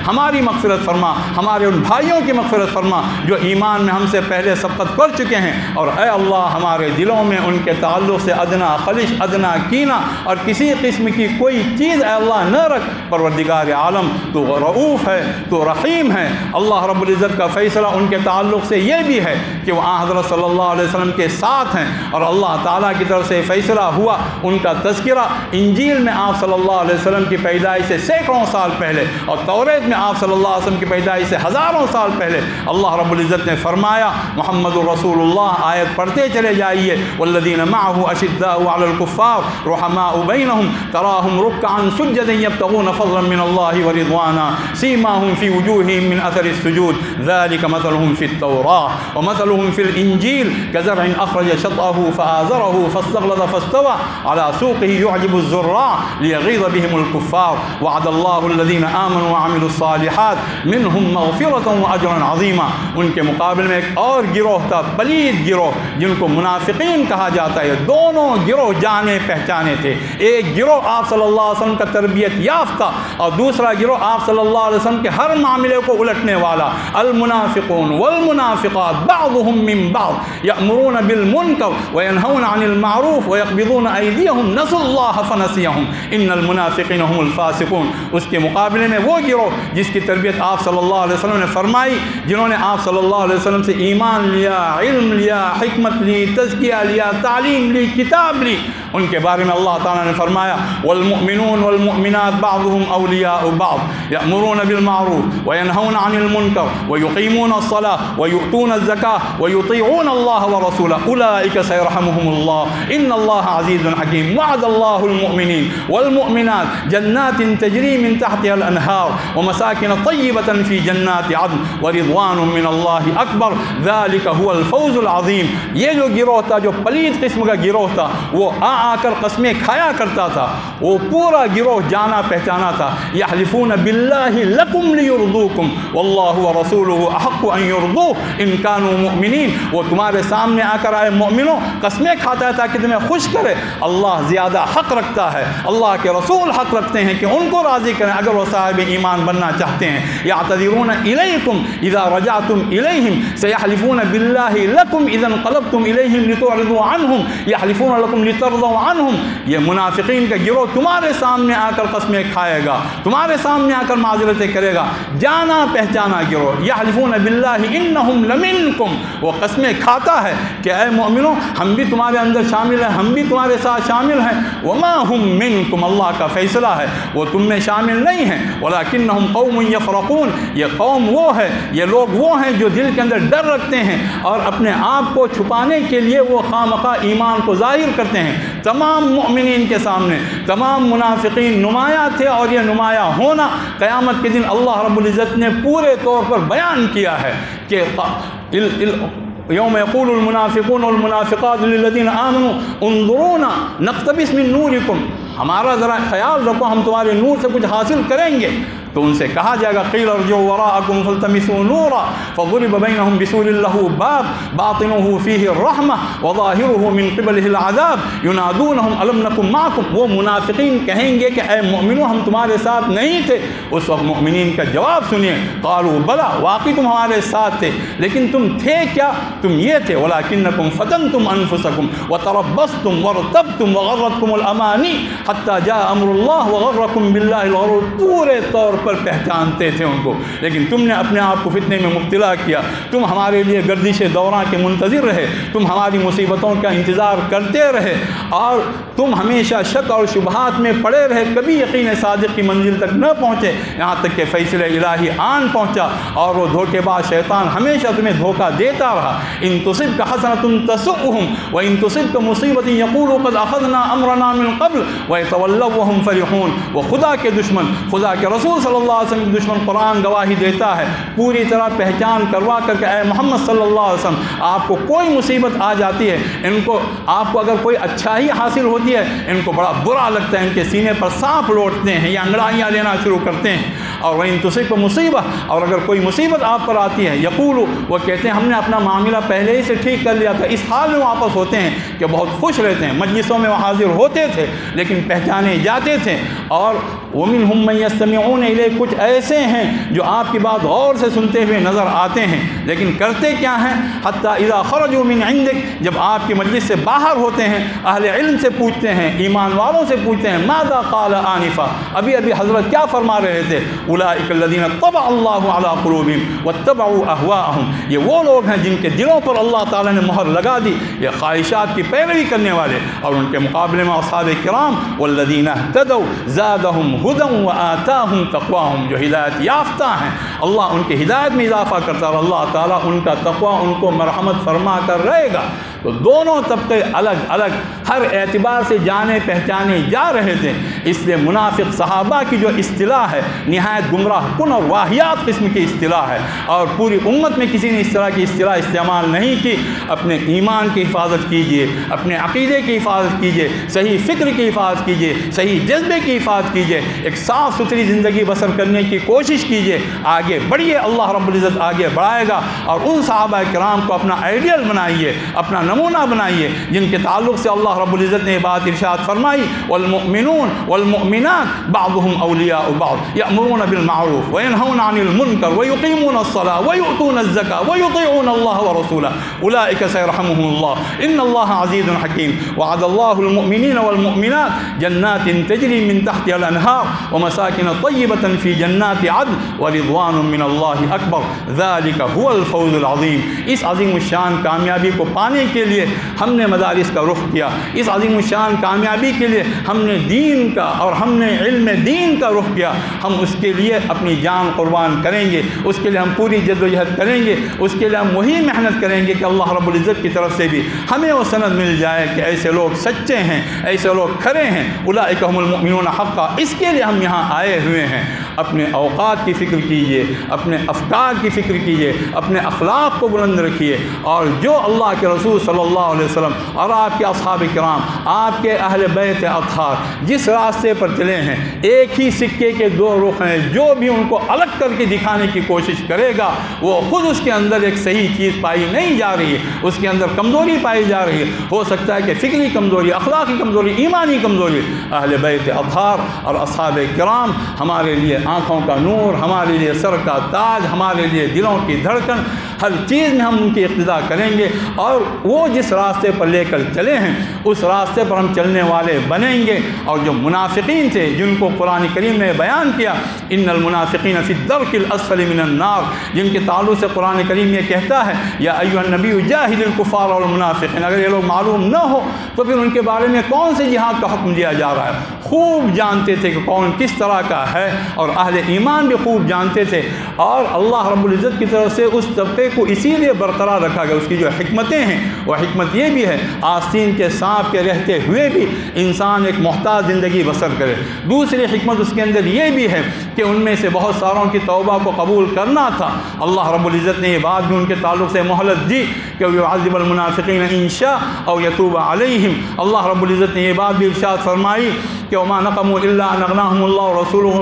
Speaker 1: ہماری مغفرت فرما، ہمارے ان بھائیوں کی مغفرت فرما جو ایمان میں ہم سے پہلے سبقت کر چکے ہیں، اور اے اللہ ہمارے دلوں میں ان کے تعلق سے ادنا خلش، ادنا کینہ اور کسی قسم کی کوئی چیز اے اللہ نہ رکھ۔ پروردگار عالم تو رؤوف ہے، تو رحیم ہے۔ اللہ رب العزت کا فیصلہ ان کے تعلق سے یہ بھی ہے کہ وہ حضرت صلی اللہ علیہ وسلم کے ساتھ ہیں، اور اللہ تعالیٰ کی طرف سے فیصلہ ہوا ان کا تذکرہ انجیل میں آپ صلی اللہ علیہ وسلم کی پیدائش سے سینکڑوں سال پہلے، اور توریت میں آپ صلی اللہ علیہ وسلم کی پیدائش سے ہزاروں سال پہلے اللہ رب العزت نے فرمایا، محمد رسول اللہ، آیت پڑھتے چلے جائیے، والذین معه اشداء علی الکفار رحماء بینہم تراہم رکعا سجدا یبتغون فضلا من اللہ ورضوانا سیماہم فی وجوہہم من اثر السجود ذلک مثلہم فی التوراۃ ومثلہم فی الانجیل کزرع اخرج شطأہ فآزرہ فاستغلظ فاستوى علی سوقہ یعجب الزراع لیغیظ بہم الکفار وعد اللہ الذین آمنوا وعملوا الصالحات منہم مغفرۃ واجرا عظیما۔ ان کے مقابل میں ایک اور گروہ تھا، پلید گروہ، جن کو منافقین کہا جاتا ہے۔ دونوں گروہ جانے پہچانے تھے، ایک گروہ آپ صلی اللہ علیہ وسلم کا تربیت یافتہ، اور دوسرا گروہ آپ صلی اللہ علیہ وسلم کے ہر معاملے کو الٹنے والا۔ المنافقون والمنافقات بعضهم من بعض یأمرون بالمنکر وینہون عن المعروف ویقبضون ایدیہم نسوا اللہ فنسیہم ان المنافقین هم الفاسقون۔ اس کے مقابلے میں وہ گروہ جس کی تربیت آپ صلی اللہ علیہ وسلم نے فرمائی، جنہوں نے آپ صلی اللہ علیہ وسلم سے ایمان لیا، علم لیا، حکمت لی، تزکیہ لیا، تعلیم لی، کتاب لی، ان کے بارے میں اللہ تعالیٰ نے فرمایا والمؤمنون والمؤمنات بعضهم اولیاء بعض یأمرون بالمعروف وینہون عن المنکر ویقیمون الصلاة ویؤتون الزکاة ويطيعون الله ورسوله أولئك سيرحمهم الله إن الله عزيز حكيم وعد الله المؤمنين والمؤمنات جنات تجري من تحتها الأنهار ومساكن طيبة في جنات عدن ورضوان من الله أكبر ذلك هو الفوز العظيم. یہ جو گروہ تھا، جو پلید قسم کا گروہ تھا، وہ آ کر قسمیں کھایا کرتا تھا، وہ پورا گروہ جانا پہچانا تھا. یحلفون باللہ لکم لیرضوکم واللہ ورسولہ احق ان یرضوہ ان کانوا مؤمنین. وہ تمہارے سامنے آ کر آئے مومنوں قسمیں کھاتا ہے تاکہ تمہیں خوش کرے. اللہ زیادہ حق رکھتا ہے، اللہ کے رسول حق رکھتے ہیں کہ ان کو راضی کریں اگر وہ صاحب ایمان بننا چاہتے ہیں. یعتذرون الیکم اذا رجعتم الیہم سیحلفون باللہ لکم اذا انقلبتم الیہم لتعرضوا عنہم یحلفون لکم لترضوا عنہم. یہ منافقین کا گروہ تمہارے سامنے آ کر قسمیں کھائے گا، تمہارے سامنے آ کر معذرتیں کرے گا. جانا پہچانا گروہ یحلفون باللہ انہم لمنکم، وہ قسمیں کھاتا ہے کہ اے مومنوں ہم بھی تمہارے اندر شامل ہیں، ہم بھی تمہارے ساتھ شامل ہیں. وما ہم منکم، اللہ کا فیصلہ ہے وہ تم میں شامل نہیں ہیں. ولکنہم قوم یفرقون، یہ قوم وہ ہے، یہ لوگ وہ ہیں جو دل کے اندر ڈر رکھتے ہیں اور اپنے آپ کو چھپانے کے لیے وہ خامخواہ ایمان کو ظاہر کرتے ہیں. تمام مؤمنین کے سامنے تمام منافقین نمایاں تھے، اور یہ نمایاں ہونا قیامت کے دن اللہ رب العزت نے پورے طور پر بیان کیا ہے کہ یوم یقول المنافقون والمنافقات للذین آمنوا انظرونا نقتبس من نورکم، ہمارا ذرا خیال رکھو ہم تمہارے نور سے کچھ حاصل کریں گے. تو ان سے کہا جائے گا قیل ارجعوا وراءکم فالتمسوا نورا فضرب بینہم بسور لہ باب باطنہ فیہ الرحمہ وظاہرہ من قبلہ العذاب ینادونہم الم نکن معکم. وہ منافقین کہیں گے کہ اے مؤمنوں ہم تمہارے ساتھ نہیں تھے. اس وقت مؤمنین کا جواب سنیے، قالوا بلا، واقعی تم ہمارے ساتھ تھے لیکن تم تھے کیا؟ تم یہ تھے ولکنکم فتنتم انفسکم وتربصتم وارتبتم وغرتکم الامانی حتی جاء امر اللہ وغرکم باللہ الغرور. پورے طور پر پہچانتے تھے ان کو، لیکن تم نے اپنے آپ کو فتنے میں مبتلا کیا. تم ہمارے لیے گردش دوراں کے منتظر رہے، تم ہماری مصیبتوں کا انتظار کرتے رہے، اور تم ہمیشہ شک اور شبہات میں پڑے رہے، کبھی یقین صادق کی منزل تک نہ پہنچے، یہاں تک کہ فیصلہ الہی آن پہنچا اور وہ دھوکے باز شیطان ہمیشہ تمہیں دھوکہ دیتا رہا. ان تصبک حسنۃ تسؤہم وان تصبک مصیبۃ یقولوا قد اخذنا امرنا من قبل ویتولوا وهم فرحون. وہ خدا کے دشمن، خدا کے رسول صلی اللہ علیہ وسلم کے دشمن قرآن گواہی دیتا ہے پوری طرح پہچان کروا کر کہ اے محمد صلی اللہ علیہ وسلم آپ کو کوئی مصیبت آ جاتی ہے، آپ کو اگر کوئی اچھائی حاصل ہوتی ہے ان کو بڑا برا لگتا ہے، ان کے سینے پر سانپ لوٹتے ہیں یا انگڑائیاں لینا شروع کرتے ہیں. اور وہ تصبک مصیبت، اور اگر کوئی مصیبت آپ پر آتی ہے یقولوا، وہ کہتے ہیں ہم نے اپنا معاملہ پہلے ہی سے ٹھیک کر لیا تھا. اس حال میں واپس ہوتے ہیں کہ بہت خوش رہتے ہیں، مجلسوں میں وہ حاضر ہوتے تھے لیکن پہچانے جاتے تھے. اور ومنہم من یستمعون الیک، کچھ ایسے ہیں جو آپ کی بات غور سے سنتے ہوئے نظر آتے ہیں لیکن کرتے کیا ہیں؟ حتی اذا خرجوا من عندک، جب آپ کی مجلس سے باہر ہوتے ہیں اہل علم سے پوچھتے ہیں، ایمان والوں سے پوچھتے ہیں ماذا قال آنفا، ابھی حضرت کیا فرما رہے تھے؟ اولئک الذین طبع اللہ علی قلوبہم واتبعوا اہواءہم، یہ وہ لوگ ہیں جن کے دلوں پر اللہ تعالیٰ نے مہر لگا دی، یہ خواہشات کی پیروی کرنے والے. اور ان کے مقابلے میں اصحاب کرام والذین اہتدوا زادہم ہدی وآتاہم تقواہم، جو ہدایت یافتہ ہیں اللہ ان کی ہدایت میں اضافہ کرتا ہے اور اللہ تعالیٰ ان کا تقوی ان کو مرحمت فرما کر رہے گا. تو دونوں طبقے الگ الگ ہر اعتبار سے جانے پہچانے جا رہے تھے. اس لیے منافق صحابہ کی جو اصطلاح ہے نہایت گمراہ کن اور واہیات قسم کی اصطلاح ہے، اور پوری امت میں کسی نے اس طرح کی اصطلاح استعمال نہیں کی. اپنے ایمان کی حفاظت کیجئے، اپنے عقیدے کی حفاظت کیجئے، صحیح فکر کی حفاظت کیجئے، صحیح جذبے کی حفاظت کیجئے، ایک صاف ستھری زندگی بسر کرنے کی کوشش کیجئے، آگے بڑھیے، اللہ رب العزت آگے بڑھائے گا. اور ان صحابہ کرام کو اپنا آئیڈیل بنائیے، اپنا نمونہ بنائیے جن کے تعلق سے اللہ رب العزت نے بات ارشاد فرمائی والمؤمنون والمؤمنات بعضهم اولیاء بعض یأمرون بالمعروف وینہون عن المنکر ویقیمون الصلاة ویؤتون الزکاة ویطیعون اللہ ورسولہ اولئک سیرحمهم اللہ ان اللہ عزیز حکیم. وعد اللہ المؤمنین والمؤمنات جنات تجری من تحتها الانہار ومساکن طیبة فی جنات عدن ورضوان من اللہ اکبر ذلک هو الفوز العظیم. اس عظیم الشان کامیابی کو پانے کے کے لیے ہم نے مدارس کا رخ کیا، اس عظیم الشان کامیابی کے لیے ہم نے دین کا اور ہم نے علم دین کا رخ کیا، ہم اس کے لیے اپنی جان قربان کریں گے، اس کے لیے ہم پوری جدوجہد کریں گے، اس کے لیے ہم وہی محنت کریں گے کہ اللہ رب العزت کی طرف سے بھی ہمیں وہ سند مل جائے کہ ایسے لوگ سچے ہیں، ایسے لوگ کھڑے ہیں، اولئک هم المؤمنون حقا۔ اس کے لیے ہم یہاں آئے ہوئے ہیں۔ اپنے اوقات کی فکر کیجئے، اپنے افکار کی فکر کیجئے، اپنے اخلاق کو بلند رکھیے، اور جو اللہ کے رسول صلی اللہ علیہ وسلم اور آپ کے اصحاب کرام، آپ کے اہل بیت اطہار جس راستے پر چلے ہیں، ایک ہی سکے کے دو رخ ہیں، جو بھی ان کو الگ کر کے دکھانے کی کوشش کرے گا وہ خود اس کے اندر ایک صحیح چیز پائی نہیں جا رہی ہے، اس کے اندر کمزوری پائی جا رہی ہے۔ ہو سکتا ہے کہ فکری کمزوری، اخلاقی کمزوری، ایمانی کمزوری۔ اہل بیت اطہار اور اصحاب کرام ہمارے لیے آنکھوں کا نور، ہمارے لیے سر کا تاج، ہمارے لیے دلوں کی دھڑکن، ہر چیز میں ہم ان کی اقتداء کریں گے، اور وہ جس راستے پر لے کر چلے ہیں اس راستے پر ہم چلنے والے بنیں گے۔ اور جو منافقین تھے جن کو قرآن کریم نے بیان کیا، ان المنافقین فی الدرک الاسفل من النار، جن کے تعلق سے قرآن کریم یہ کہتا ہے یا ایھا النبی جاہد الکفار والمنافقین، اگر یہ لوگ معلوم نہ ہو تو پھر ان کے بارے میں کون سے جہاد کا حکم دیا جا رہا ہے؟ خوب جانتے تھے کہ کون کس طرح کا ہے، اور اہل ایمان بھی خوب جانتے تھے، اور اللہ رب العزت کی طرف سے اس طبقے کو اسی لیے برقرار رکھا گیا۔ اس کی جو حکمتیں ہیں وہ حکمت یہ بھی ہے آستین کے سانپ کے رہتے ہوئے بھی انسان ایک محتاط زندگی بسر کرے۔ دوسری حکمت اس کے اندر یہ بھی ہے کہ ان میں سے بہت ساروں کی توبہ کو قبول کرنا تھا۔ اللہ رب العزت نے یہ بات بھی ان کے تعلق سے مہلت دی کہ یعذب المنافقین ان شاء او یتوب علیہم۔ اللہ رب العزت نے یہ بات بھی ارشاد فرمائی کہ وما نقموا الا ان اغناهم الله ورسوله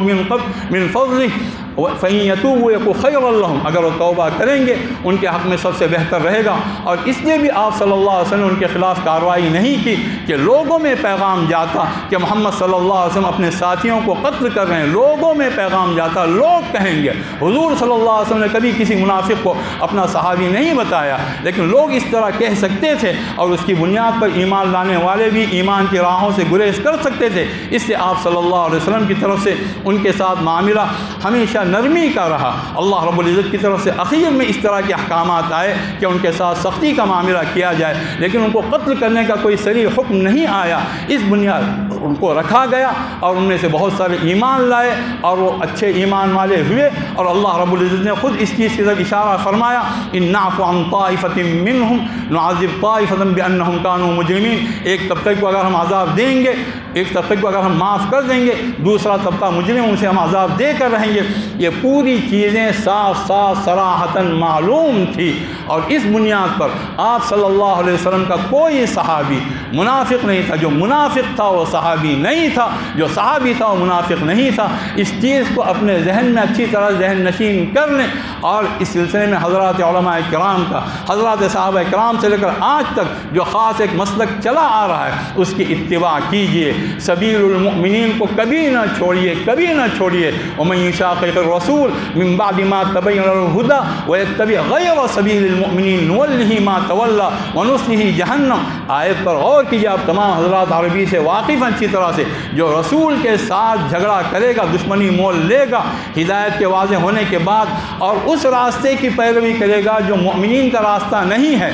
Speaker 1: من فضله فَإِن يَتُوبُوا يَكُنْ خَيْرًا لَهُمْ، اگر وہ توبہ کریں گے ان کے حق میں سب سے بہتر رہے گا۔ اور اس لیے بھی آپ صلی اللہ علیہ وسلم نے ان کے خلاف کارروائی نہیں کی کہ لوگوں میں پیغام جاتا کہ محمد صلی اللہ علیہ وسلم اپنے ساتھیوں کو قتل کر رہے ہیں، لوگوں میں پیغام جاتا، لوگ کہیں گے۔ حضور صلی اللہ علیہ وسلم نے کبھی کسی منافق کو اپنا صحابی نہیں بتایا، لیکن لوگ اس طرح کہہ سکتے تھے، اور اس کی بنیاد پر ایمان لانے والے بھی ایمان کی راہوں سے گریز کر سکتے تھے۔ اس سے آپ صلی اللہ علیہ وسلم کی طرف سے ان کے ساتھ معاملہ ہمیشہ نرمی کا رہا۔ اللہ رب العزت کی طرف سے اخیر میں اس طرح کے احکامات آئے کہ ان کے ساتھ سختی کا معاملہ کیا جائے، لیکن ان کو قتل کرنے کا کوئی صریح حکم نہیں آیا۔ اس بنیاد ان کو رکھا گیا، اور ان میں سے بہت سارے ایمان لائے اور وہ اچھے ایمان والے ہوئے، اور اللہ رب العزت نے خود اس چیز کی طرف اشارہ فرمایا ان نعفو عن طائفۃ منہم نعذب طائفۃ بانہم کانوا مجرمین۔ ایک طبقے کو اگر ہم عذاب دیں گے، ایک طبقے کو اگر ہم معاف کر دیں گے، دوسرا طبقہ مجرم، ان سے ہم عذاب دے کر رہیں گے۔ یہ پوری چیزیں صاف صاف صراحتاً معلوم تھی، اور اس بنیاد پر آپ صلی اللہ علیہ وسلم کا کوئی صحابی منافق نہیں تھا۔ جو منافق تھا وہ صحابی نہیں تھا، جو صحابی تھا وہ منافق نہیں تھا۔ اس چیز کو اپنے ذہن میں اچھی طرح ذہن نشین کر لیں، اور اس سلسلے میں حضرات علماء کرام کا، حضرات صحابہ کرام سے لے کر آج تک جو خاص ایک مسلک چلا آ رہا ہے اس کی اتباع کیجیے۔ سبیل المؤمنین کو کبھی نہ چھوڑیے، کبھی نہ چھوڑیے۔ ومن یشاقق الرسول من بعد ما تبین له الهدى ويتبع غیر سبیل المؤمنین نولہ ما تولى ونصلہ جہنم۔ آیت پر غور کیجیے آپ تمام حضرات عربی سے واقف ہیں اچھی طرح سے۔ جو رسول کے ساتھ جھگڑا کرے گا، دشمنی مول لے گا ہدایت کے واضح ہونے کے بعد، اور اس راستے کی پیروی کرے گا جو مؤمنین کا راستہ نہیں ہے،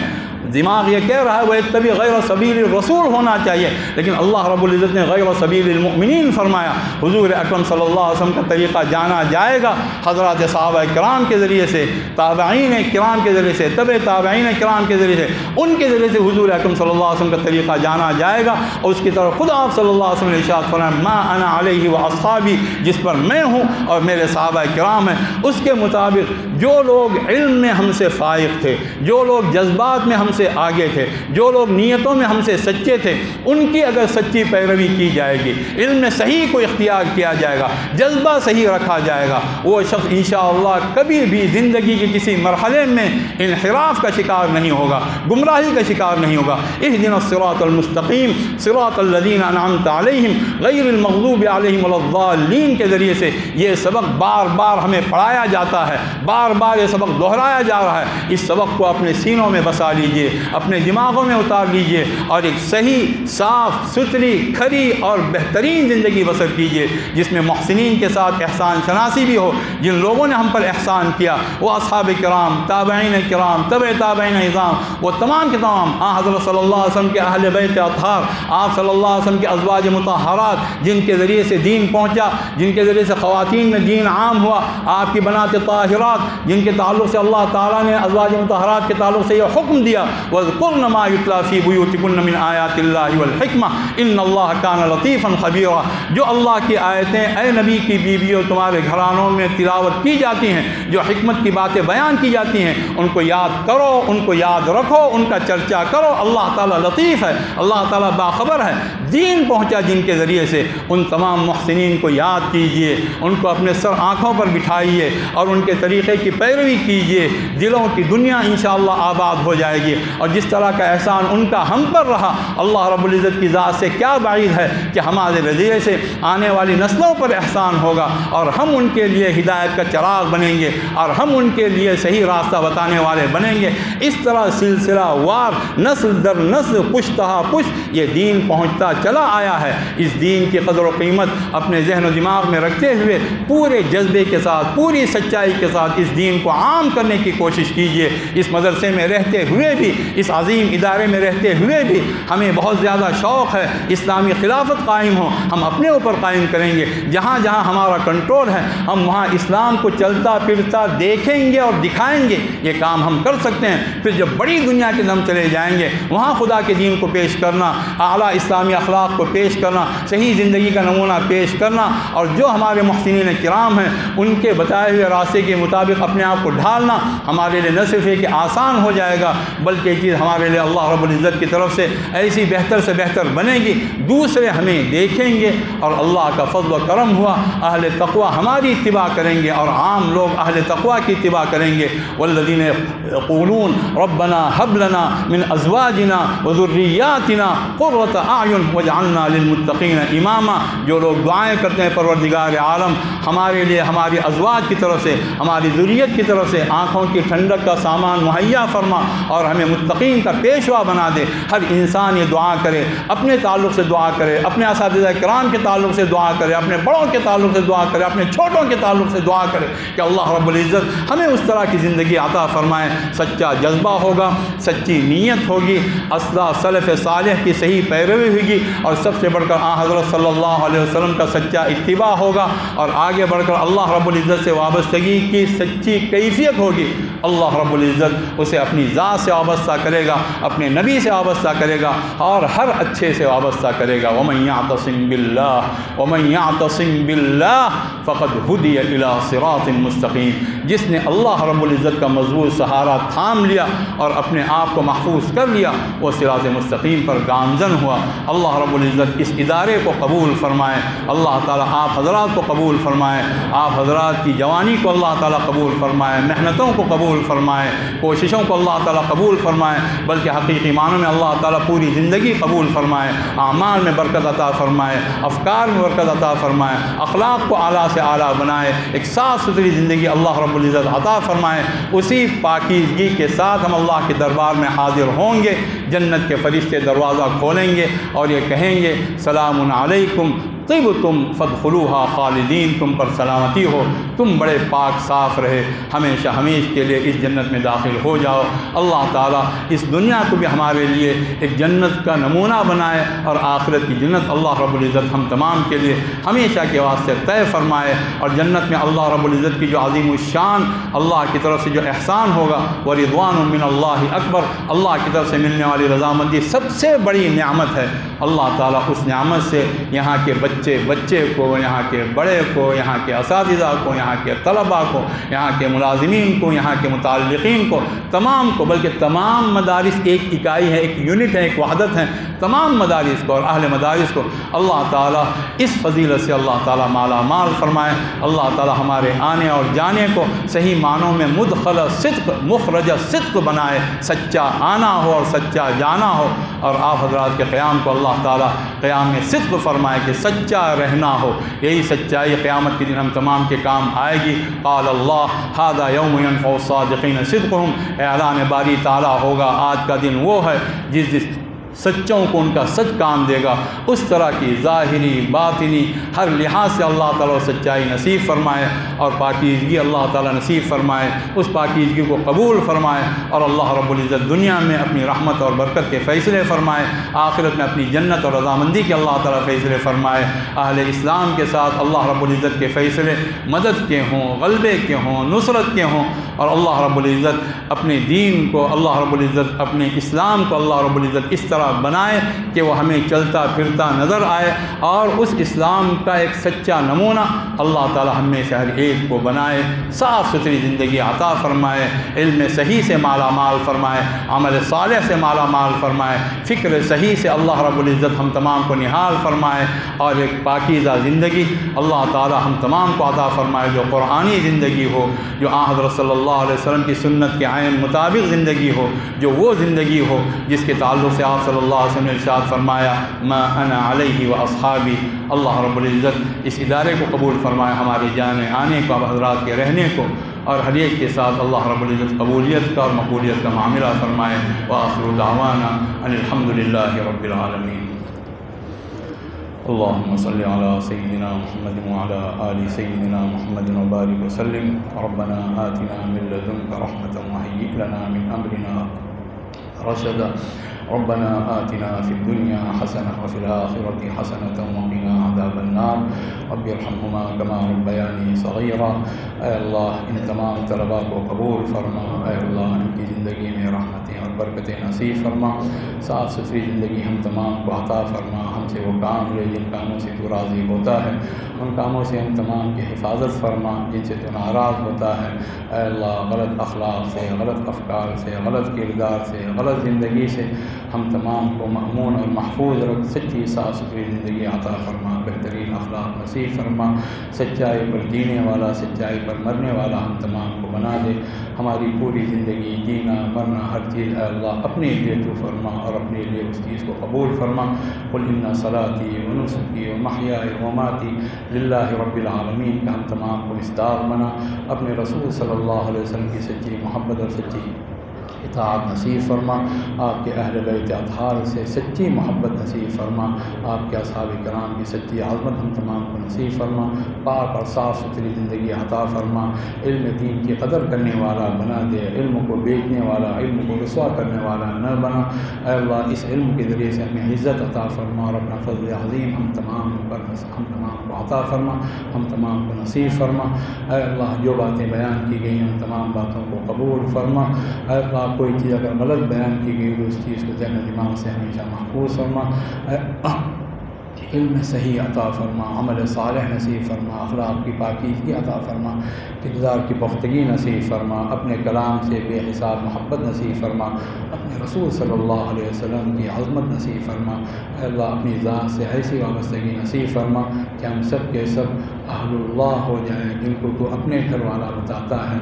Speaker 1: دماغ یہ کہہ رہا ہے وہ اتبع غیر سبیل الرسول ہونا چاہیے، لیکن اللہ رب العزت نے غیر سبیل المؤمنین فرمایا۔ حضور اکرم صلی اللہ علیہ وسلم کا طریقہ جانا جائے گا حضرات صحابہ کرام کے ذریعے سے، تابعین کرام کے ذریعے سے، تبع تابعین کرام کے ذریعے سے، ان کے ذریعے سے حضور اکرم صلی اللہ علیہ وسلم کا طریقہ جانا جائے گا، اور اس کی طرف خود آپ صلی اللہ علیہ وسلم نے ارشاد فرمایا ما انا علیہ واصحابی، جس پر میں ہوں اور میرے صحابہ کرام ہیں۔ اس کے مطابق جو لوگ علم میں ہم سے فائق تھے، جو لوگ جذبات میں ہم سے آگے تھے، جو لوگ نیتوں میں ہم سے سچے تھے، ان کی اگر سچی پیروی کی جائے گی، علم میں صحیح کو اختیار کیا جائے گا، جذبہ صحیح رکھا جائے گا، وہ شخص انشاءاللہ کبھی بھی زندگی کے کسی مرحلے میں انحراف کا شکار نہیں ہوگا، گمراہی کا شکار نہیں ہوگا۔ اہدنا الصراط المستقیم صراط الذین انعمت علیہم غیر المغضوب علیہم ولا الضالین کے ذریعے سے یہ سبق بار بار ہمیں پڑھایا جاتا ہے، بار بار یہ سبق دہرایا جا رہا ہے۔ اس سبق کو اپنے سینوں میں بسا لیجئے، لیجئے، اپنے دماغوں میں اتار لیجئے اور ایک صحیح صاف ستھری کھری اور بہترین زندگی بسر کیجئے جس میں محسنین کے ساتھ احسان شناسی بھی ہو۔ جن لوگوں نے ہم پر احسان کیا وہ اصحاب کرام، تابعین کرام، تبع تابعین نظام، وہ تمام کے تمام حضرت صلی اللہ علیہ وسلم کے اہل بیت اطہار، آپ صلی اللہ علیہ وسلم کے ازواج مطہرات جن کے ذریعے سے دین پہنچا، جن کے ذریعے سے خواتین میں دین عام ہوا، آپ کی بنات طاہرات جن کے تعلق سے اللہ تعالیٰ نے ازواج مطہرات کے تعلق سے یہ حکم دیا وَاذْكُرْنَ مَا يُتْلَىٰ فِي بُيُوتِكُنَّ مِنْ آيَاتِ اللَّهِ وَالْحِكْمَةِ إِنَّ اللَّهَ كَانَ لَطِيفًا خَبِيرًا۔ جو اللہ کی آیتیں اے نبی کی بیویوں تمہارے گھرانوں میں تلاوت کی جاتی ہیں، جو حکمت کی باتیں بیان کی جاتی ہیں، ان کو یاد کرو، ان کو یاد رکھو، ان کا چرچا کرو۔ اللہ تعالیٰ لطیف ہے، اللہ تعالیٰ باخبر ہے۔ دین پہنچا جن کے ذریعے سے ان تمام محسنین کو یاد کیجئے، ان کو اپنے سر آنکھوں پر بٹھائیے اور ان کے طریقے کی پیروی کیجئے۔ دلوں کی دنیا انشاءاللہ آباد ہو جائے گی، اور جس طرح کا احسان ان کا ہم پر رہا، اللہ رب العزت کی ذات سے کیا بعید ہے کہ ہمارے ذریعے سے آنے والی نسلوں پر احسان ہوگا اور ہم ان کے لیے ہدایت کا چراغ بنیں گے اور ہم ان کے لیے صحیح راستہ بتانے والے بنیں گے۔ اس طرح سلسلہ وار نسل در نسل پشتہ پشت یہ دین پہنچتا چلا آیا ہے۔ اس دین کی قدر و قیمت اپنے ذہن و دماغ میں رکھتے ہوئے پورے جذبے کے ساتھ، پوری سچائی کے ساتھ اس دین کو عام کرنے کی کوشش کیجیے۔ اس مدرسے میں رہتے ہوئے بھی، اس عظیم ادارے میں رہتے ہوئے بھی ہمیں بہت زیادہ شوق ہے اسلامی خلافت قائم ہو، ہم اپنے اوپر قائم کریں گے۔ جہاں جہاں ہمارا کنٹرول ہے ہم وہاں اسلام کو چلتا پھرتا دیکھیں گے اور دکھائیں گے۔ یہ کام ہم کر سکتے ہیں۔ پھر جب بڑی دنیا کے دم چلے جائیں گے وہاں خدا کے دین کو پیش کرنا، اعلیٰ اسلامی اخلاق کو پیش کرنا، صحیح زندگی کا نمونہ پیش کرنا، اور جو ہمارے محسنین کرام ہیں ان کے بتائے ہوئے راستے کے مطابق اپنے آپ کو ڈھالنا ہمارے لیے نہ صرف کہ آسان ہو جائے گا بلکہ یہ چیز ہمارے لیے اللہ رب العزت کی طرف سے ایسی بہتر سے بہتر بنے گی۔ دوسرے ہمیں دیکھیں گے اور اللہ کا فضل و کرم ہوا، اہل تقوی ہماری اتباع کریں گے اور عام لوگ اہل تقوی کی اتباع کریں گے۔ والذین یقولون ربنا هب لنا من ازواجنا وذریاتنا قرۃ اعین واجعلنا للمتقین اماما، جو لوگ دعائیں کرتے ہیں پروردگار عالم ہمارے لیے ہماری ازواج کی طرف سے، ہماری ذریت کی طرف سے آنکھوں کی ٹھنڈک کا سامان مہیا فرما اور ہمیں متقین کا پیشوا بنا دے۔ ہر انسان یہ دعا کرے، اپنے تعلق سے دعا کرے، اپنے اساتذہ کرام کے تعلق سے دعا کرے، اپنے بڑوں کے تعلق سے دعا کرے، اپنے چھوٹوں کے تعلق سے دعا کرے کہ اللہ رب العزت ہمیں اس طرح کی زندگی عطا فرمائے۔ سچا جذبہ ہوگا، سچی نیت ہوگی، اسلاف سلف صالح کی صحیح پیروی ہوگی، اور سب سے بڑھ کر حضرت صلی اللہ علیہ وسلم کا سچا اتباع ہوگا، اور آگے بڑھ کر اللہ رب العزت سے وابستگی کی سچی کیفیت ہوگی۔ اللہ رب العزت اسے اپنی ذات سے وابستہ کرے گا، اپنے نبی سے وابستہ کرے گا اور ہر اچھے سے وابستہ کرے گا۔ وَمَن يَعْتَصِم بِاللَّهِ وَمَن يَعْتَصِم بِاللَّهِ فَقَدْ هُدِيَ إِلَىٰ صِرَاطٍ مُسْتَقِيم۔ جس نے اللہ رب العزت کا مضبوط سہارا تھام لیا اور اپنے آپ کو محفوظ کر لیا وہ صراط مستقیم پر گامزن ہوا۔ اللہ رب العزت اس ادارے کو قبول فرمائے، اللہ تعالیٰ آپ حضرات کو قبول فرمائے، آپ حضرات کی جوانی کو اللہ تعالیٰ قبول فرمائے، محنتوں کو قبول فرمائے، کوششوں کو اللہ تعالیٰ قبول فرمائے، بلکہ حقیقی معنوں میں اللہ تعالیٰ پوری زندگی قبول فرمائے، اعمال میں برکت عطا فرمائے، افکار میں برکت عطا فرمائے، اخلاق کو اعلیٰ سے اعلیٰ بنائے، ایک صاف ستھری زندگی اللہ رب العزت عطا فرمائے۔ اسی پاکیزگی کے ساتھ ہم اللہ کے دربار میں حاضر ہوں گے، جنت کے فرشتے دروازہ کھولیں گے اور یہ کہیں گے سلام علیکم طبتم فادخلوها خالدین، تم پر سلامتی ہو، تم بڑے پاک صاف رہے، ہمیشہ ہمیشہ کے لیے اس جنت میں داخل ہو جاؤ۔ اللہ تعالیٰ اس دنیا کو بھی ہمارے لیے ایک جنت کا نمونہ بنائے اور آخرت کی جنت اللہ رب العزت ہم تمام کے لیے ہمیشہ کے واسطے طے فرمائے، اور جنت میں اللہ رب العزت کی جو عظیم الشان اللہ کی طرف سے جو احسان ہوگا ورضوان من اللہ اکبر، اللہ کی طرف سے ملنے والی رضامندی سب سے بڑی نعمت ہے۔ اللہ تعالیٰ اس نعمت سے یہاں کے بچے کو، یہاں کے بڑے کو، یہاں کے اساتذہ کو، یہاں کے طلباء کو، یہاں کے ملازمین کو، یہاں کے متعلقین کو، تمام کو، بلکہ تمام مدارس ایک اکائی ہے، ایک یونٹ ہے، ایک وحدت ہے، تمام مدارس کو اور اہل مدارس کو اللہ تعالیٰ اس فضیلت سے اللہ تعالیٰ مالا مال فرمائے۔ اللہ تعالیٰ ہمارے آنے اور جانے کو صحیح معنوں میں مدخل صدق مخرج صدق بنائے، سچا آنا ہو اور سچا جانا ہو، اور آپ حضرات کے قیام کو اللہ تعالیٰ قیام میں صدق فرمائے کہ سچا رہنا ہو، یہی سچائی قیامت کے دن ہم تمام کے کام آئے گی۔ قال اللہ ھذا یوم ینفع الصادقین صدقہم، اعلان باری تعالیٰ ہوگا آج کا دن وہ ہے جس سچوں کو ان کا سچ کام دے گا۔ اس طرح کی ظاہری باطنی ہر لحاظ سے اللہ تعالیٰ سچائی نصیب فرمائے اور پاکیزگی اللہ تعالیٰ نصیب فرمائے، اس پاکیزگی کو قبول فرمائے اور اللہ رب العزت دنیا میں اپنی رحمت اور برکت کے فیصلے فرمائے، آخرت میں اپنی جنت اور رضامندی کے اللہ تعالیٰ فیصلے فرمائے۔ اہل اسلام کے ساتھ اللہ رب العزت کے فیصلے مدد کے ہوں، غلبے کے ہوں، نصرت کے ہوں، اور اللہ رب العزت اپنے دین کو، اللہ رب العزت اپنے اسلام کو اللہ رب العزت اس طرح بنائے کہ وہ ہمیں چلتا پھرتا نظر آئے، اور اس اسلام کا ایک سچا نمونہ اللہ تعالی ہم میں سے ہر ایک کو بنائے، صاف ستھری زندگی عطا فرمائے، علم صحیح سے مالا مال فرمائے، عمل صالح سے مالا مال فرمائے، فکر صحیح سے اللہ رب العزت ہم تمام کو نہال فرمائے، اور ایک پاکیزہ زندگی اللہ تعالی ہم تمام کو عطا فرمائے جو قرآنی زندگی ہو، جو حضرت صلی اللہ علیہ وسلم کی سنت کے عین مطابق زندگی ہو، جو وہ زندگی ہو جس کے تعلق سے آپ صلی اللہ علیہ وسلم نے ارشاد فرمایا ما انا علیہ و اصحابی۔ اللہ رب العزت اس ادارے کو قبول فرمائے، ہمارے جانے آنے کو، اب حضرات کے رہنے کو، اور ہر ایک کے ساتھ اللہ رب العزت قبولیت کا اور مقبولیت کا معاملہ فرمائے۔ وآخر دعوانا ان الحمدللہ رب العالمین۔ اللهم صل على سيدنا محمد وعلى آل سيدنا محمد وبارك وسلم۔ ربنا آتنا من لدنك رحمة وهيئ لنا من أمرنا رشدا۔ ربنا آتنا في الدنيا حسنة وفي الآخرة حسنة وقنا عذاب النار۔ رب ارحمهما كما ربياني صغيرا۔ اے اللہ ان تمام طلباء کو قبول فرما، اے اللہ ان کی زندگی میں رحمتیں اور برکتیں نصیب فرما، صاف ستھری زندگی ہم تمام کو عطا فرما، ہم سے وہ کام لے جن کاموں سے تو راضی ہوتا ہے، ان کاموں سے ہم تمام کی حفاظت فرما جن سے تو ناراض ہوتا ہے۔ اے اللہ غلط اخلاق سے، غلط افکار سے، غلط کردار سے، غلط زندگی سے ہم تمام کو مأمون اور محفوظ رکھ، سچی صاف ستھری زندگی عطا فرما، بہترین اخلاق نصیب فرما، سچائی پر جینے والا، سچائی پر مرنے والا ہم تمام کو بنا دے۔ ہماری پوری زندگی جینا مرنا ہر چیز اے اللہ اپنے لیے تو فرما اور اپنے لیے اس چیز کو قبول فرما۔ قل ان صلاتی و نسکی و محیائی و مماتی للہ رب العالمین کا ہم تمام کو مصداق بنا، اپنے رسول صلی اللہ علیہ وسلم کی سچی محبت اور سچی اطاعت نصیب فرما، آپ کے اہل بیت اطہار سے سچی محبت نصیب فرما، آپ کے اصحاب کرام کی سچی عظمت ہم تمام کو نصیب فرما، پاک اور صاف ستھری زندگی عطا فرما، علم دین کی قدر کرنے والا بنا دے، علم کو بیچنے والا، علم کو رسوا کرنے والا نہ بنا۔ اے اللہ اس علم کے ذریعے سے ہمیں عزت عطا فرما اور اپنا فضل عظیم ہم تمام کو عطا فرما، ہم تمام کو نصیب فرما۔ اے اللہ جو باتیں بیان کی گئی ہیں ان تمام باتوں کو قبول فرما۔ اے اللہ کوئی چیز اگر غلط بیان کی گئی تو اس چیز کو ذہن و دماغ سے ہمیشہ محفوظ فرما، علم صحیح عطا فرما، عمل صالح نصیب فرما، اخلاق کی پاکیزگی عطا فرما، کردار کی پختگی نصیب فرما، اپنے کلام سے بے حساب محبت نصیب فرما، اپنے رسول صلی اللہ علیہ وسلم کی عظمت نصیب فرما۔ اے اللہ اپنی ذات سے ایسی وابستگی نصیب فرما کہ ہم سب کے سب اہل اللہ ہو جائیں، جن کو تو اپنے گھر والا بتاتا ہے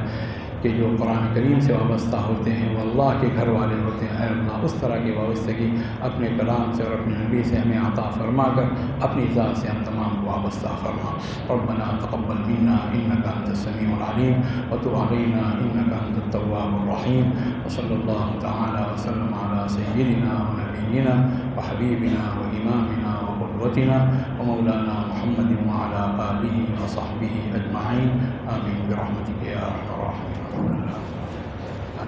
Speaker 1: کہ جو قرآن کریم سے وابستہ ہوتے ہیں وہ اللہ کے گھر والے ہوتے ہیں۔ اے اللہ اس طرح کی وابستگی اپنے کلام سے اور اپنے نبی سے ہمیں عطا فرما کر اپنی ذات سے ہم تمام کو وابستہ فرما۔ ربنا تقبل منا انک انت السمیع العلیم وتب علینا انک انت التواب الرحیم، وصلی اللہ تعالی وسلم علی سیدنا ونبینا وحبیبنا وامامنا وقدوتنا ومولانا محمد وعلی آلہ وصحبہ اجمعین، آمین برحمتک یا ارحم الراحمین۔